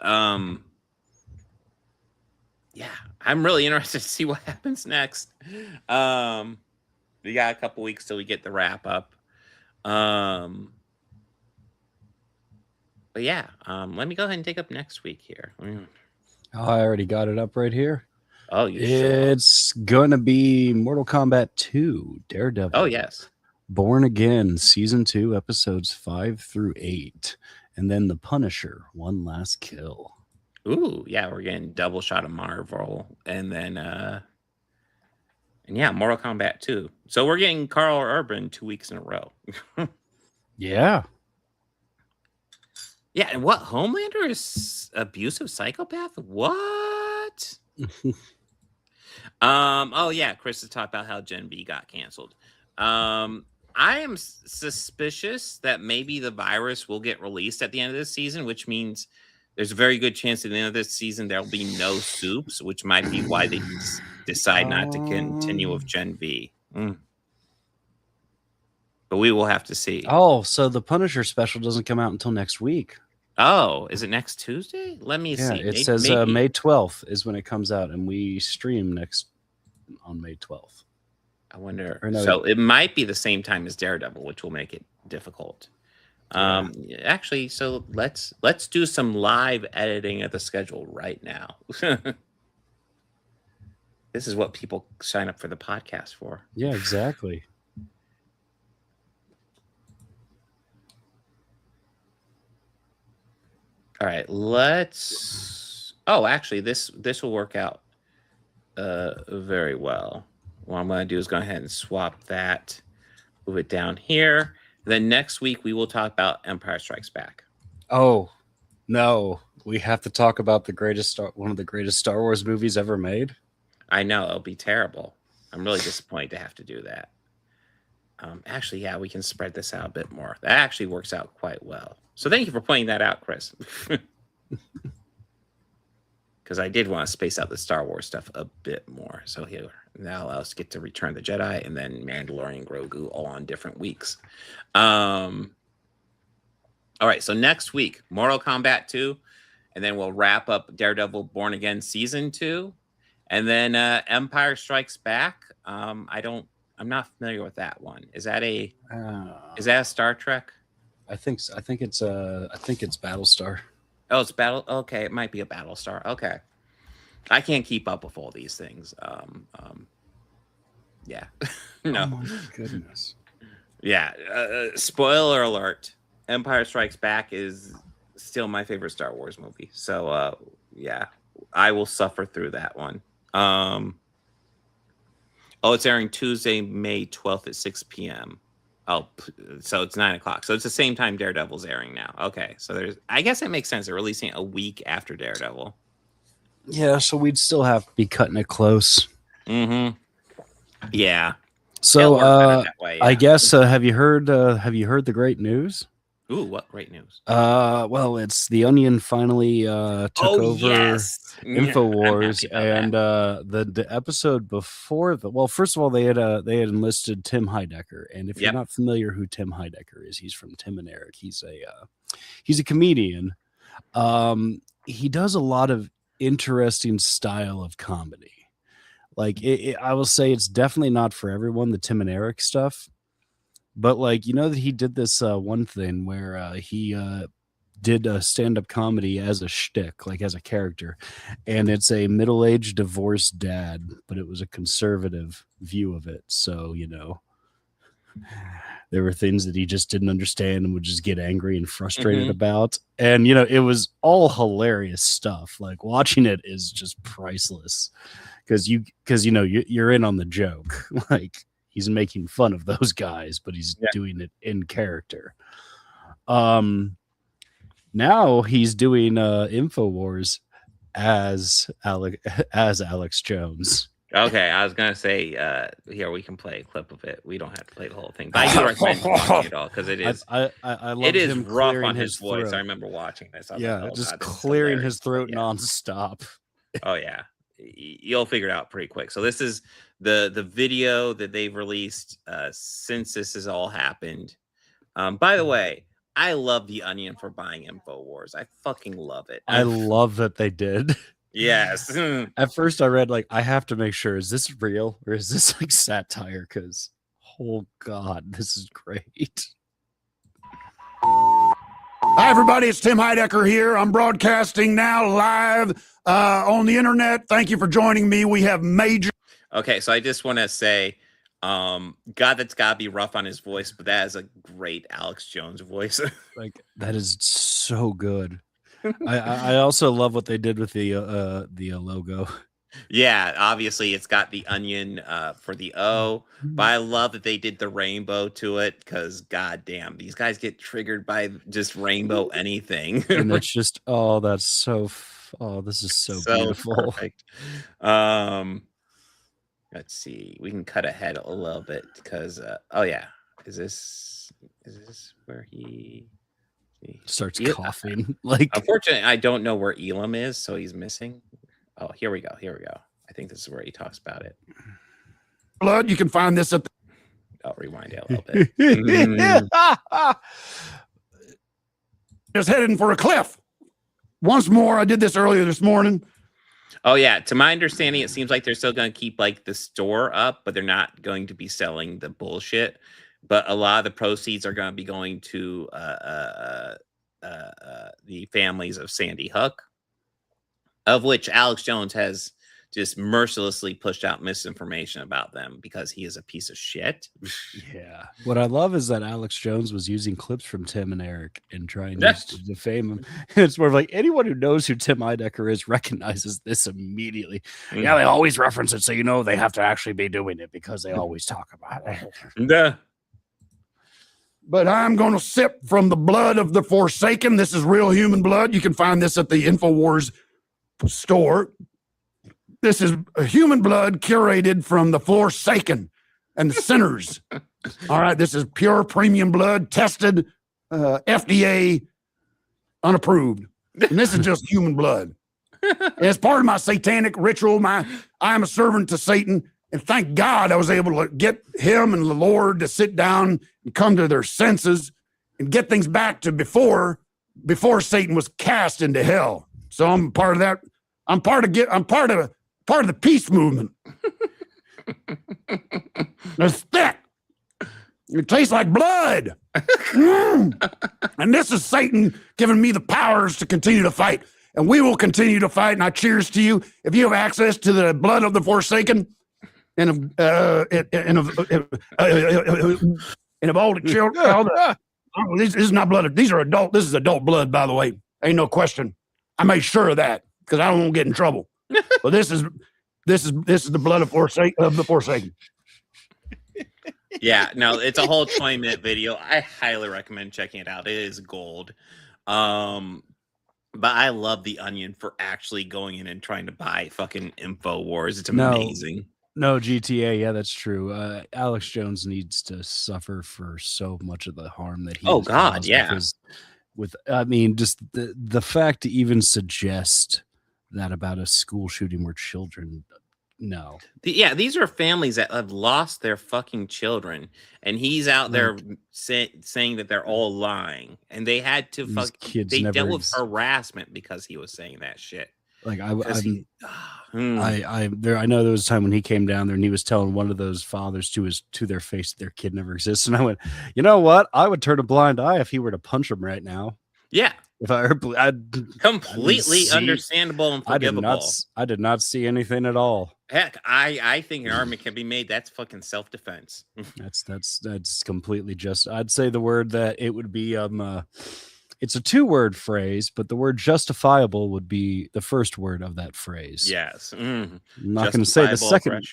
Yeah, I'm really interested to see what happens next. We got a couple weeks till we get the wrap up. But yeah, let me go ahead and take up next week here. Oh, I already got it up right here. Oh, you It's going to be Mortal Kombat 2, Daredevil. Oh, yes. Born Again, Season 2, Episodes 5 through 8. And then The Punisher, One Last Kill. Ooh, yeah, we're getting double shot of Marvel. And then, and yeah, Mortal Kombat 2. So we're getting Carl Urban 2 weeks in a row. Yeah. Yeah, and what? Homelander is abusive psychopath? What? Oh yeah, Chris has talked about how Gen V got canceled. I am suspicious that maybe the virus will get released at the end of this season, which means there's a very good chance at the end of this season there'll be no soups, which might be why they decide not to continue with Gen V. But we will have to see. Oh, so the Punisher special doesn't come out until next week. Oh, is it next Tuesday? Let me see. It says May 12th is when it comes out, and we stream on May 12th. I wonder. No, so it might be the same time as Daredevil, which will make it difficult. Yeah. Actually, so let's do some live editing of the schedule right now. This is what people sign up for the podcast for. Yeah, exactly. All right, let's. Oh, actually, this will work out very well. What I'm going to do is go ahead and swap that, move it down here. Then next week we will talk about Empire Strikes Back. Oh no, we have to talk about one of the greatest Star Wars movies ever made. I know it'll be terrible. I'm really disappointed to have to do that. Actually, yeah, we can spread this out a bit more. That actually works out quite well. So thank you for pointing that out, Chris. Because I did want to space out the Star Wars stuff a bit more. So here, now let's get to Return of the Jedi and then Mandalorian Grogu all on different weeks. All right, so next week, Mortal Kombat 2, and then we'll wrap up Daredevil Born Again Season 2, and then Empire Strikes Back. I'm not familiar with that one. Is that a Star Trek? I think so. I think it's Battlestar. Oh, it's Battle. Okay, it might be a Battlestar. Okay, I can't keep up with all these things. Yeah, no. Oh my goodness. Yeah. Spoiler alert: Empire Strikes Back is still my favorite Star Wars movie. So, yeah, I will suffer through that one. Oh, it's airing Tuesday, May 12th at 6 p.m. Oh, so it's 9 o'clock. So it's the same time Daredevil's airing now. Okay, so I guess it makes sense. They're releasing it a week after Daredevil. Yeah, so we'd still have to be cutting it close. Mm-hmm. Yeah. So that way, yeah. I guess have you heard the great news? Ooh, what great news! Well, it's The Onion finally took over InfoWars, and the episode before first of all, they had enlisted Tim Heidecker, and if you're not familiar who Tim Heidecker is, he's from Tim and Eric. He's a comedian. He does a lot of interesting style of comedy. Like I will say, it's definitely not for everyone, the Tim and Eric stuff. But that he did this one thing where he did a stand-up comedy as a shtick, like as a character, and it's a middle-aged divorced dad, but it was a conservative view of it. So there were things that he just didn't understand and would just get angry and frustrated about, and it was all hilarious stuff. Like watching it is just priceless because you're in on the joke, like. He's making fun of those guys, but he's doing it in character. Now he's doing InfoWars as Alex Jones. Okay, I was gonna say here we can play a clip of it. We don't have to play the whole thing, but I do recommend watching it all because it is. I love it is him rough on his voice. throat. I remember watching this. Just clearing his throat nonstop. Oh yeah, you'll figure it out pretty quick. So this is the video that they've released since this has all happened. By the way, I love The Onion for buying InfoWars. I fucking love it. I love that they did. Yes. At first I read I have to make sure, is this real or is this satire? Because oh god, this is great. Hi everybody, it's Tim Heidecker here. I'm broadcasting now live on the internet. Thank you for joining me. We have major. Okay, so I just want to say, God, that's gotta be rough on his voice, but that is a great Alex Jones voice. That is so good. I also love what they did with the logo. Yeah, obviously it's got the onion for the O, but I love that they did the rainbow to it because goddamn, these guys get triggered by just rainbow anything. And it's just this is so beautiful. Perfect. Let's see. We can cut ahead a little bit because is this where he starts coughing? Unfortunately, I don't know where Elam is, so he's missing. Oh, here we go. I think this is where he talks about it. Blood, you can find this at I'll rewind it a little bit. Just heading for a cliff. Once more, I did this earlier this morning. Oh yeah, to my understanding, it seems like they're still going to keep the store up, but they're not going to be selling the bullshit. But a lot of the proceeds are going to be going to the families of Sandy Hook, of which Alex Jones has just mercilessly pushed out misinformation about them because he is a piece of shit. Yeah. What I love is that Alex Jones was using clips from Tim and Eric and trying to defame him. It's more of like anyone who knows who Tim Heidecker is recognizes this immediately. Yeah, they always reference it, so you know they have to actually be doing it because they always talk about it. Yeah. But I'm going to sip from the blood of the Forsaken. This is real human blood. You can find this at the InfoWars store. This is human blood curated from the Forsaken and the sinners. All right, this is pure premium blood, tested, FDA unapproved. And this is just human blood. As part of my satanic ritual, I am a servant to Satan. And thank God I was able to get him and the Lord to sit down and come to their senses and get things back to before Satan was cast into hell. So I'm part of that. I'm part of the peace movement. It's thick. It tastes like blood. And this is Satan giving me the powers to continue to fight. And we will continue to fight. And I cheers to you. If you have access to the blood of the Forsaken and of all the children, this is not blood. These are adult. This is adult blood, by the way. Ain't no question. I made sure of that because I don't want to get in trouble. But this is the blood of the Forsaken. Yeah, no, it's a whole 20-minute video. I highly recommend checking it out. It is gold. But I love the Onion for actually going in and trying to buy fucking InfoWars. It's amazing. No, GTA. Yeah, that's true. Alex Jones needs to suffer for so much of the harm that he. Oh God, yeah. Just the fact to even suggest that about a school shooting where children. No. These are families that have lost their fucking children, and he's out there saying that they're all lying, and they had to they dealt with harassment because he was saying that shit. Like I know there was a time when he came down there and he was telling one of those fathers to their face that their kid never exists, and I went, you know what? I would turn a blind eye if he were to punch him right now. Yeah. If I heard, completely understandable and forgivable. I did not see anything at all. Heck, I think an argument can be made that's fucking self-defense. That's completely just. I'd say the word that it would be it's a 2-word phrase, but the word justifiable would be the first word of that phrase. Yes. I'm not going to say the second.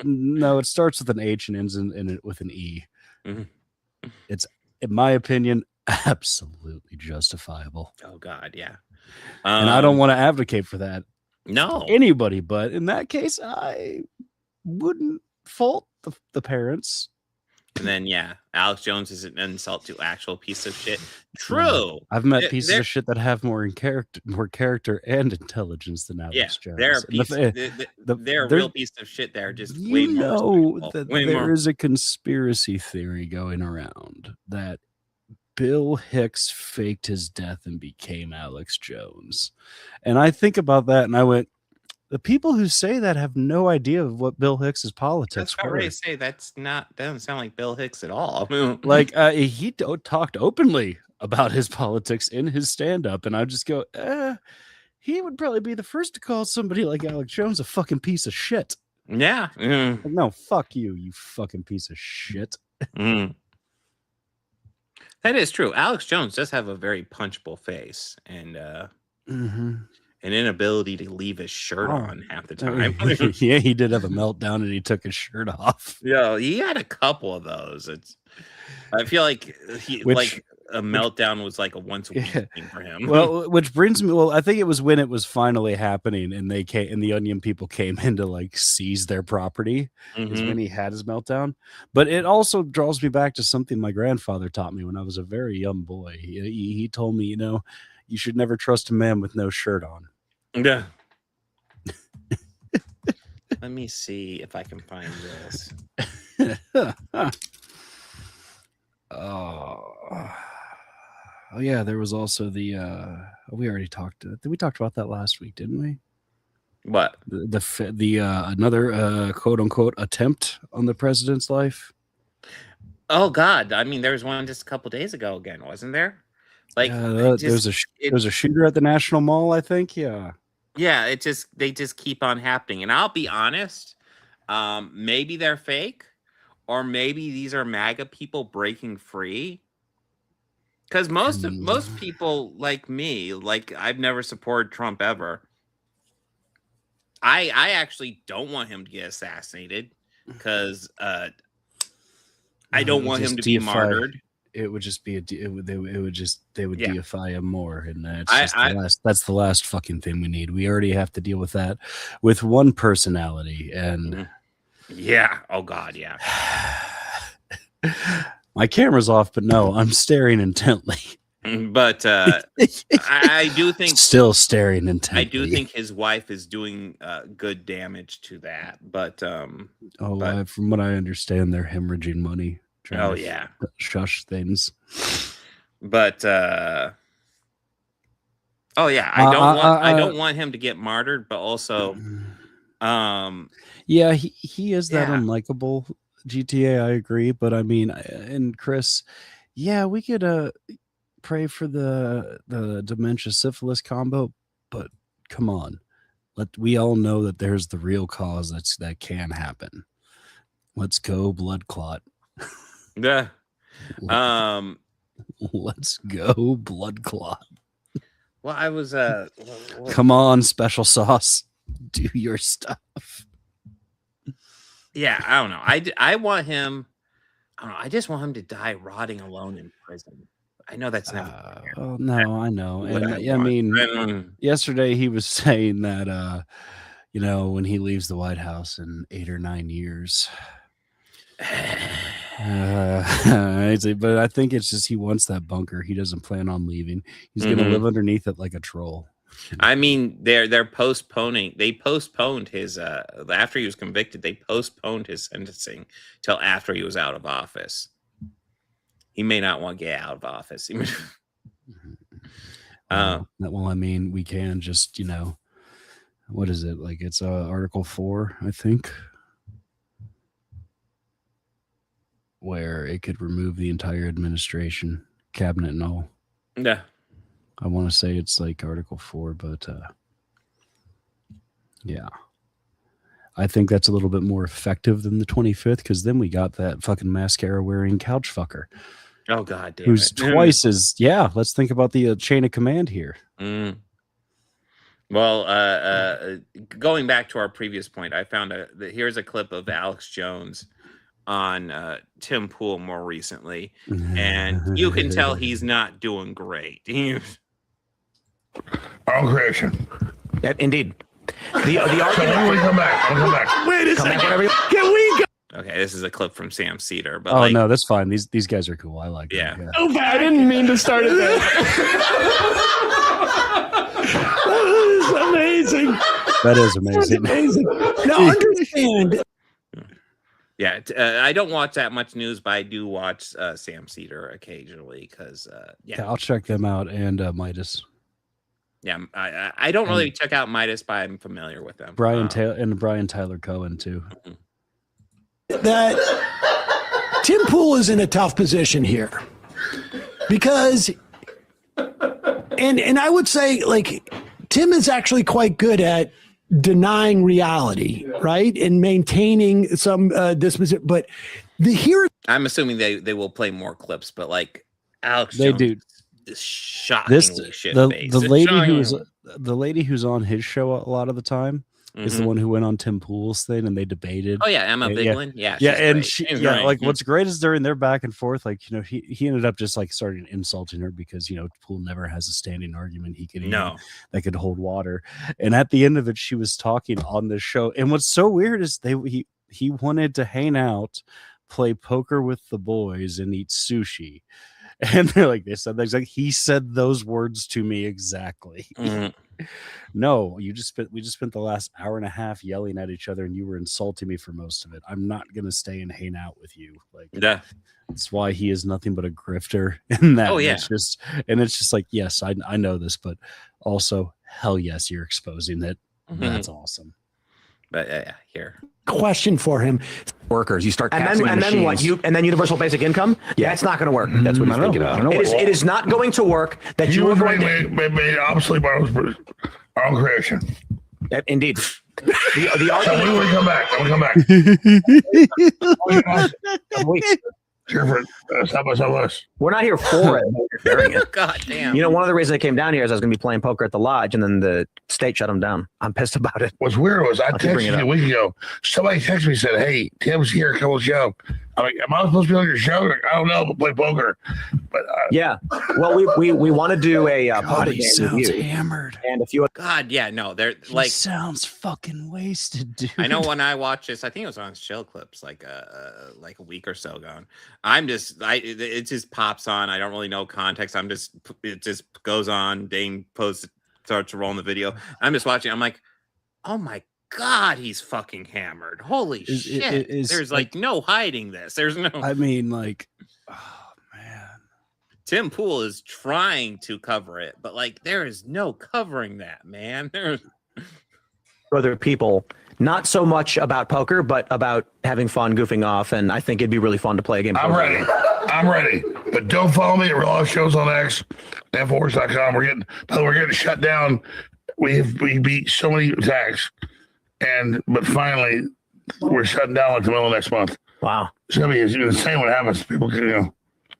No, it starts with an H and ends in it with an E. Mm-hmm. It's, in my opinion, absolutely justifiable. Oh God, yeah. And I don't want to advocate for that. No, anybody, but in that case, I wouldn't fault the parents. And then, Alex Jones is an insult to actual piece of shit. True. I've met pieces of shit that have more character and intelligence than Alex Jones. They're a real piece of shit. They're just way more. There is a conspiracy theory going around that Bill Hicks faked his death and became Alex Jones. And I think about that and I went, the people who say that have no idea of what Bill Hicks's politics were. That's what I say. That doesn't sound like Bill Hicks at all. Like he talked openly about his politics in his stand-up, and I just go, he would probably be the first to call somebody like Alex Jones a fucking piece of shit. Yeah. Like, no, fuck you, you fucking piece of shit. That is true. Alex Jones does have a very punchable face and an inability to leave his shirt on half the time. Yeah, he did have a meltdown and he took his shirt off. Yeah, he had a couple of those. I feel like a meltdown was like a once a week thing for him. Well, which brings me. Well, I think it was when it was finally happening, and they came, and the Onion people came in to like seize their property. Is when he had his meltdown. But it also draws me back to something my grandfather taught me when I was a very young boy. He told me, you should never trust a man with no shirt on. Yeah. Let me see if I can find this. Oh yeah, there was also the we already talked. We talked about that last week, didn't we? What? The another quote unquote attempt on the president's life. Oh God! I mean, there was one just a couple days ago. Again, wasn't there? Like there was a shooter at the National Mall. I think. Yeah. Yeah, they just keep on happening. And I'll be honest, maybe they're fake, or maybe these are MAGA people breaking free. Because most people like me, like I've never supported Trump ever. I actually don't want him to get assassinated because I don't want him to be martyred. It would just be they would deify him more, and that's the last fucking thing we need. We already have to deal with that with one personality, and yeah, oh god, yeah. My camera's off, but no, I'm staring intently. But I do think still staring intently. I do think his wife is doing good damage to that. But from what I understand, they're hemorrhaging money. Oh yeah, shush things. But oh yeah, I don't want him to get martyred, but also, yeah, he is that unlikable GTA. I agree, but I mean, and Chris, yeah, we could pray for the dementia syphilis combo, but come on, we all know that there's the real cause that can happen. Let's go blood clot. Yeah. Let's go blood clot. Well, I was come on, special sauce, do your stuff. Yeah, I don't know. I want him. I don't know. I just want him to die rotting alone in prison. I know that's never. Oh no, I know, and I mean, yesterday he was saying that when he leaves the White House in 8 or 9 years. But I think it's just he wants that bunker. He doesn't plan on leaving. He's gonna live underneath it like a troll. I mean, they're postponing. They postponed his after he was convicted. They postponed his sentencing till after he was out of office. He may not want to get out of office. Well, I mean, we can just what is it like? It's Article 4, I think, where it could remove the entire administration, cabinet, and all. Yeah. I want to say it's like Article 4, but yeah. I think that's a little bit more effective than the 25th, because then we got that fucking mascara-wearing couch fucker. Oh, God damn who's it. Twice as... Yeah, let's think about the chain of command here. Well, going back to our previous point, I found here's a clip of Alex Jones on Tim Pool more recently, and you can tell he's not doing great. Christian. Indeed. The argument. So when we come back, I'll come back. Wait a second. Can we go? Okay, this is a clip from Sam Cedar. But no, that's fine. These guys are cool. I like them. Yeah. Oh, I didn't mean to start it there. That is amazing. That is amazing. Amazing. Now understand. Yeah, I don't watch that much news, but I do watch Sam Cedar occasionally because yeah, I'll check them out and Midas. Yeah, I don't really check out Midas, but I'm familiar with them. Brian Tyler Cohen too. That Tim Pool is in a tough position here because, and I would say like Tim is actually quite good at denying reality, right, and maintaining some disposition. But I'm assuming they will play more clips, but like Alex, they Jones do. Is shockingly shit-faced. The lady who's on his show a lot of the time is the one who went on Tim Pool's thing and they debated. Oh yeah, Emma Biglin. Yeah, and like what's great is during their back and forth, like he ended up just like starting insulting her because Pool never has a standing argument that could hold water. And at the end of it, she was talking on this show. And what's so weird is he wanted to hang out, play poker with the boys, and eat sushi. And they're like, they said things like, he said those words to me exactly. No, we just spent the last hour and a half yelling at each other, and you were insulting me for most of it. I'm not gonna stay and hang out with you. Like, yeah, that's why he is nothing but a grifter. And that, it's just like, yes, I know this, but also, hell yes, you're exposing it. That's awesome. But yeah, here. Question for him: workers, you start and then what? And then universal basic income? Yeah, it's not going to work. That's what he's thinking of. It is not going to work. That you are going to made obviously, but Our own creation. Indeed. The So when we come back, Cheer for South by Southwest. We're not here for it. We're hearing it. God damn. You know, one of the reasons I came down here is I was going to be playing poker at the lodge, and then the state shut them down. I'm pissed about it. What's weird was I I'll keep bringing texted it you a week ago. Somebody texted me and said, "Hey, Tim's here, come on the show." I'm like, "Am I supposed to be on your show?" Like, I don't know, but play poker. But yeah, well, we want to do a poker he game sounds review, hammered. and if you God, yeah, no, they're He like. sounds fucking wasted, dude. I know when I watched this, I think it was on Chill Clips like a week or so ago. It just pops on. I don't really know context. It just goes on. Dane starts rolling the video. I'm just watching. I'm like, oh my God, he's fucking hammered. Holy shit. There's like no hiding this. There's no. I mean, like, oh man. Tim Pool is trying to cover it, but like there is no covering that, man. There's other people, not so much about poker, but about having fun, goofing off, and I think it'd be really fun to play a game. I'm ready. I'm ready. But don't follow me at Real Life Shows on X, Infowars.com. We're getting shut down. We beat so many attacks, but finally we're shutting down like the middle of next month. Wow, it's gonna be insane what happens. People can, you know.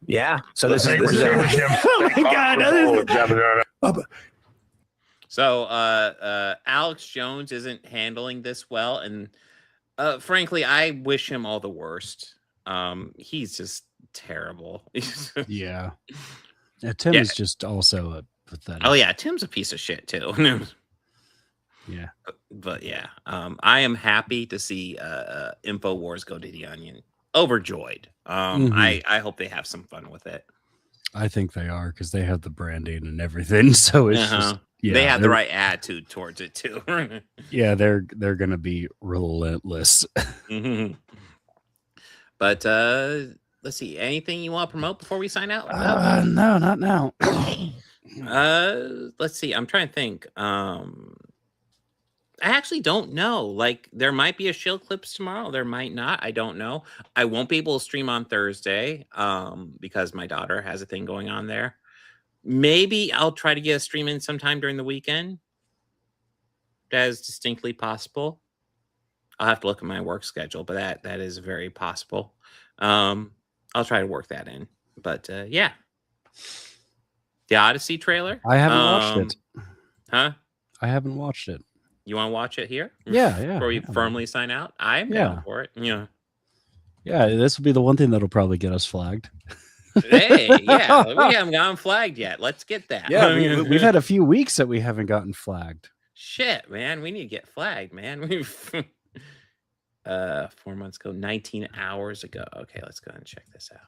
Yeah. So this is oh my God. So Alex Jones isn't handling this well, and frankly, I wish him all the worst. He's just terrible. Yeah. Tim is just also a pathetic. Oh yeah, Tim's a piece of shit too. Yeah. But yeah, I am happy to see InfoWars go to the Onion. Overjoyed. I hope they have some fun with it. I think they are because they have the branding and everything. So it's just they have the right attitude towards it too. Yeah, they're gonna be relentless. Mm-hmm. But let's see. Anything you want to promote before we sign out? No, not now. Let's see. I'm trying to think. I actually don't know. Like, there might be a Shield Clips tomorrow. There might not. I don't know. I won't be able to stream on Thursday because my daughter has a thing going on there. Maybe I'll try to get a stream in sometime during the weekend. That is distinctly possible. I'll have to look at my work schedule, but that is very possible. I'll try to work that in. But yeah. The Odyssey trailer? I haven't watched it. Huh? I haven't watched it. You want to watch it here? Yeah. Before you firmly sign out? I'm down for it. Yeah. Yeah, this will be the one thing that'll probably get us flagged. Hey, yeah, we haven't gotten flagged yet. Let's get that. Yeah, we've had a few weeks that we haven't gotten flagged. Shit, man, we need to get flagged, man. We've 4 months ago, 19 hours ago. Okay, let's go ahead and check this out.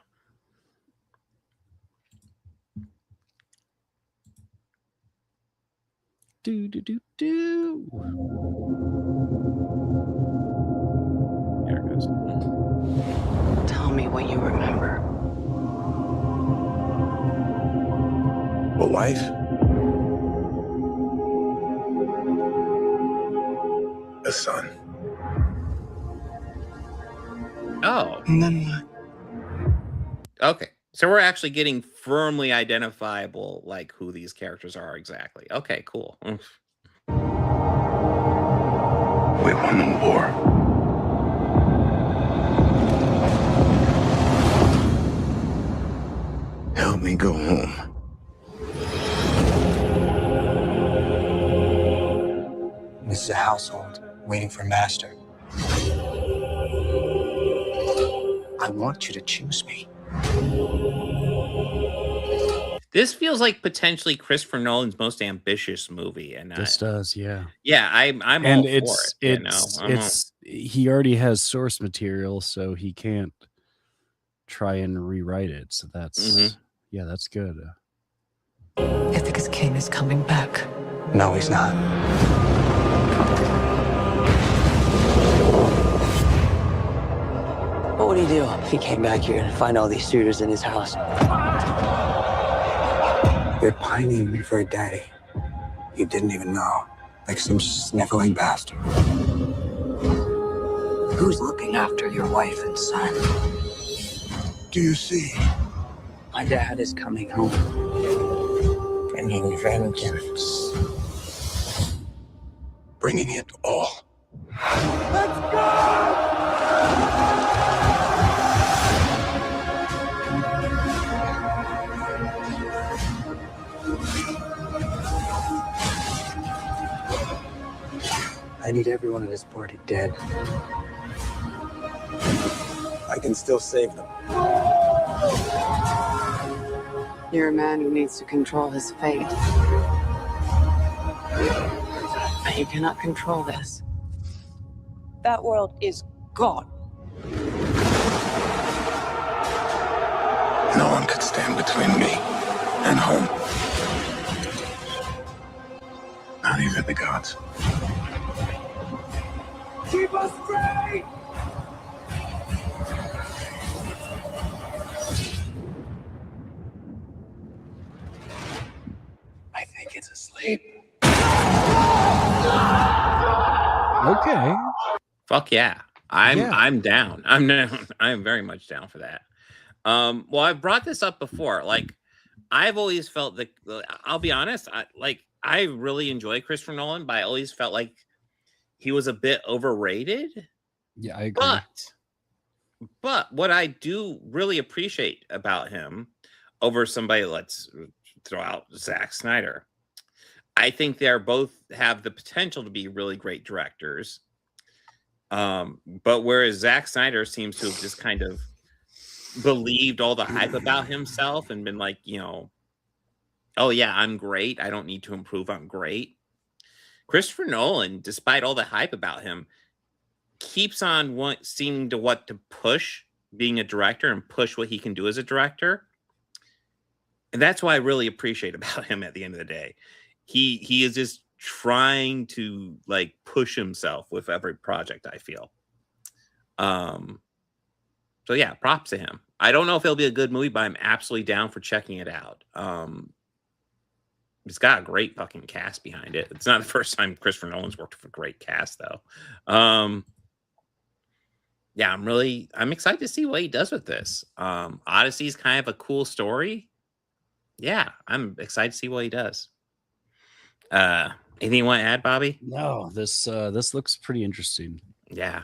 Do. There it goes. Tell me what you remember. A wife? A son. Oh. And then what? Okay. So we're actually getting firmly identifiable, like who these characters are exactly. Okay, cool. We won the war. Help me go home. This is a household waiting for master. I want you to choose me. This feels like potentially Christopher Nolan's most ambitious movie, and This does, yeah. Yeah, I'm and all it's for it. it's he already has source material, so he can't try and rewrite it. So that's yeah, that's good. Ithaca's king is coming back. No, he's not. What would he do if he came back here and find all these suitors in his house? They're pining for a daddy. You didn't even know. Like some sniveling bastard. Who's looking after your wife and son? Do you see? My dad is coming home. Bringing vengeance. bringing it all. Let's go! I need everyone in this party dead. I can still save them. You're a man who needs to control his fate. But you cannot control this. That world is gone. No one could stand between me and home. Not even the gods. Keep us free! I think it's asleep. Okay. Fuck yeah. I'm down. I'm down. I'm very much down for that. Well, I've brought this up before. Like, I've always felt that, I'll be honest, I really enjoy Christopher Nolan, but I always felt like he was a bit overrated. Yeah, I agree. But what I do really appreciate about him over somebody, let's throw out Zack Snyder, I think they're both have the potential to be really great directors. But whereas Zack Snyder seems to have just kind of believed all the hype about himself and been like, you know, oh yeah, I'm great. I don't need to improve. I'm great. Christopher Nolan, despite all the hype about him, keeps on seeming to want to push being a director and push what he can do as a director. And that's what I really appreciate about him at the end of the day. He is just trying to like push himself with every project, I feel. So yeah, props to him. I don't know if it'll be a good movie, but I'm absolutely down for checking it out. It's got a great fucking cast behind it. It's not the first time Christopher Nolan's worked with a great cast, though. Yeah, I'm excited to see what he does with this. Odyssey's kind of a cool story. Yeah, I'm excited to see what he does. Anything you want to add, Bobby? No, this looks pretty interesting. Yeah.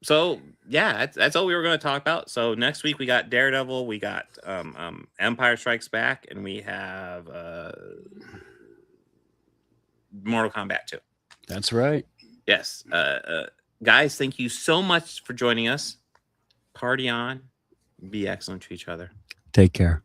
So yeah, that's all we were going to talk about. So next week we got Daredevil, we got Empire Strikes Back, and we have Mortal Kombat 2. That's right. Yes. Guys, thank you so much for joining us. Party on. Be excellent to each other. Take care.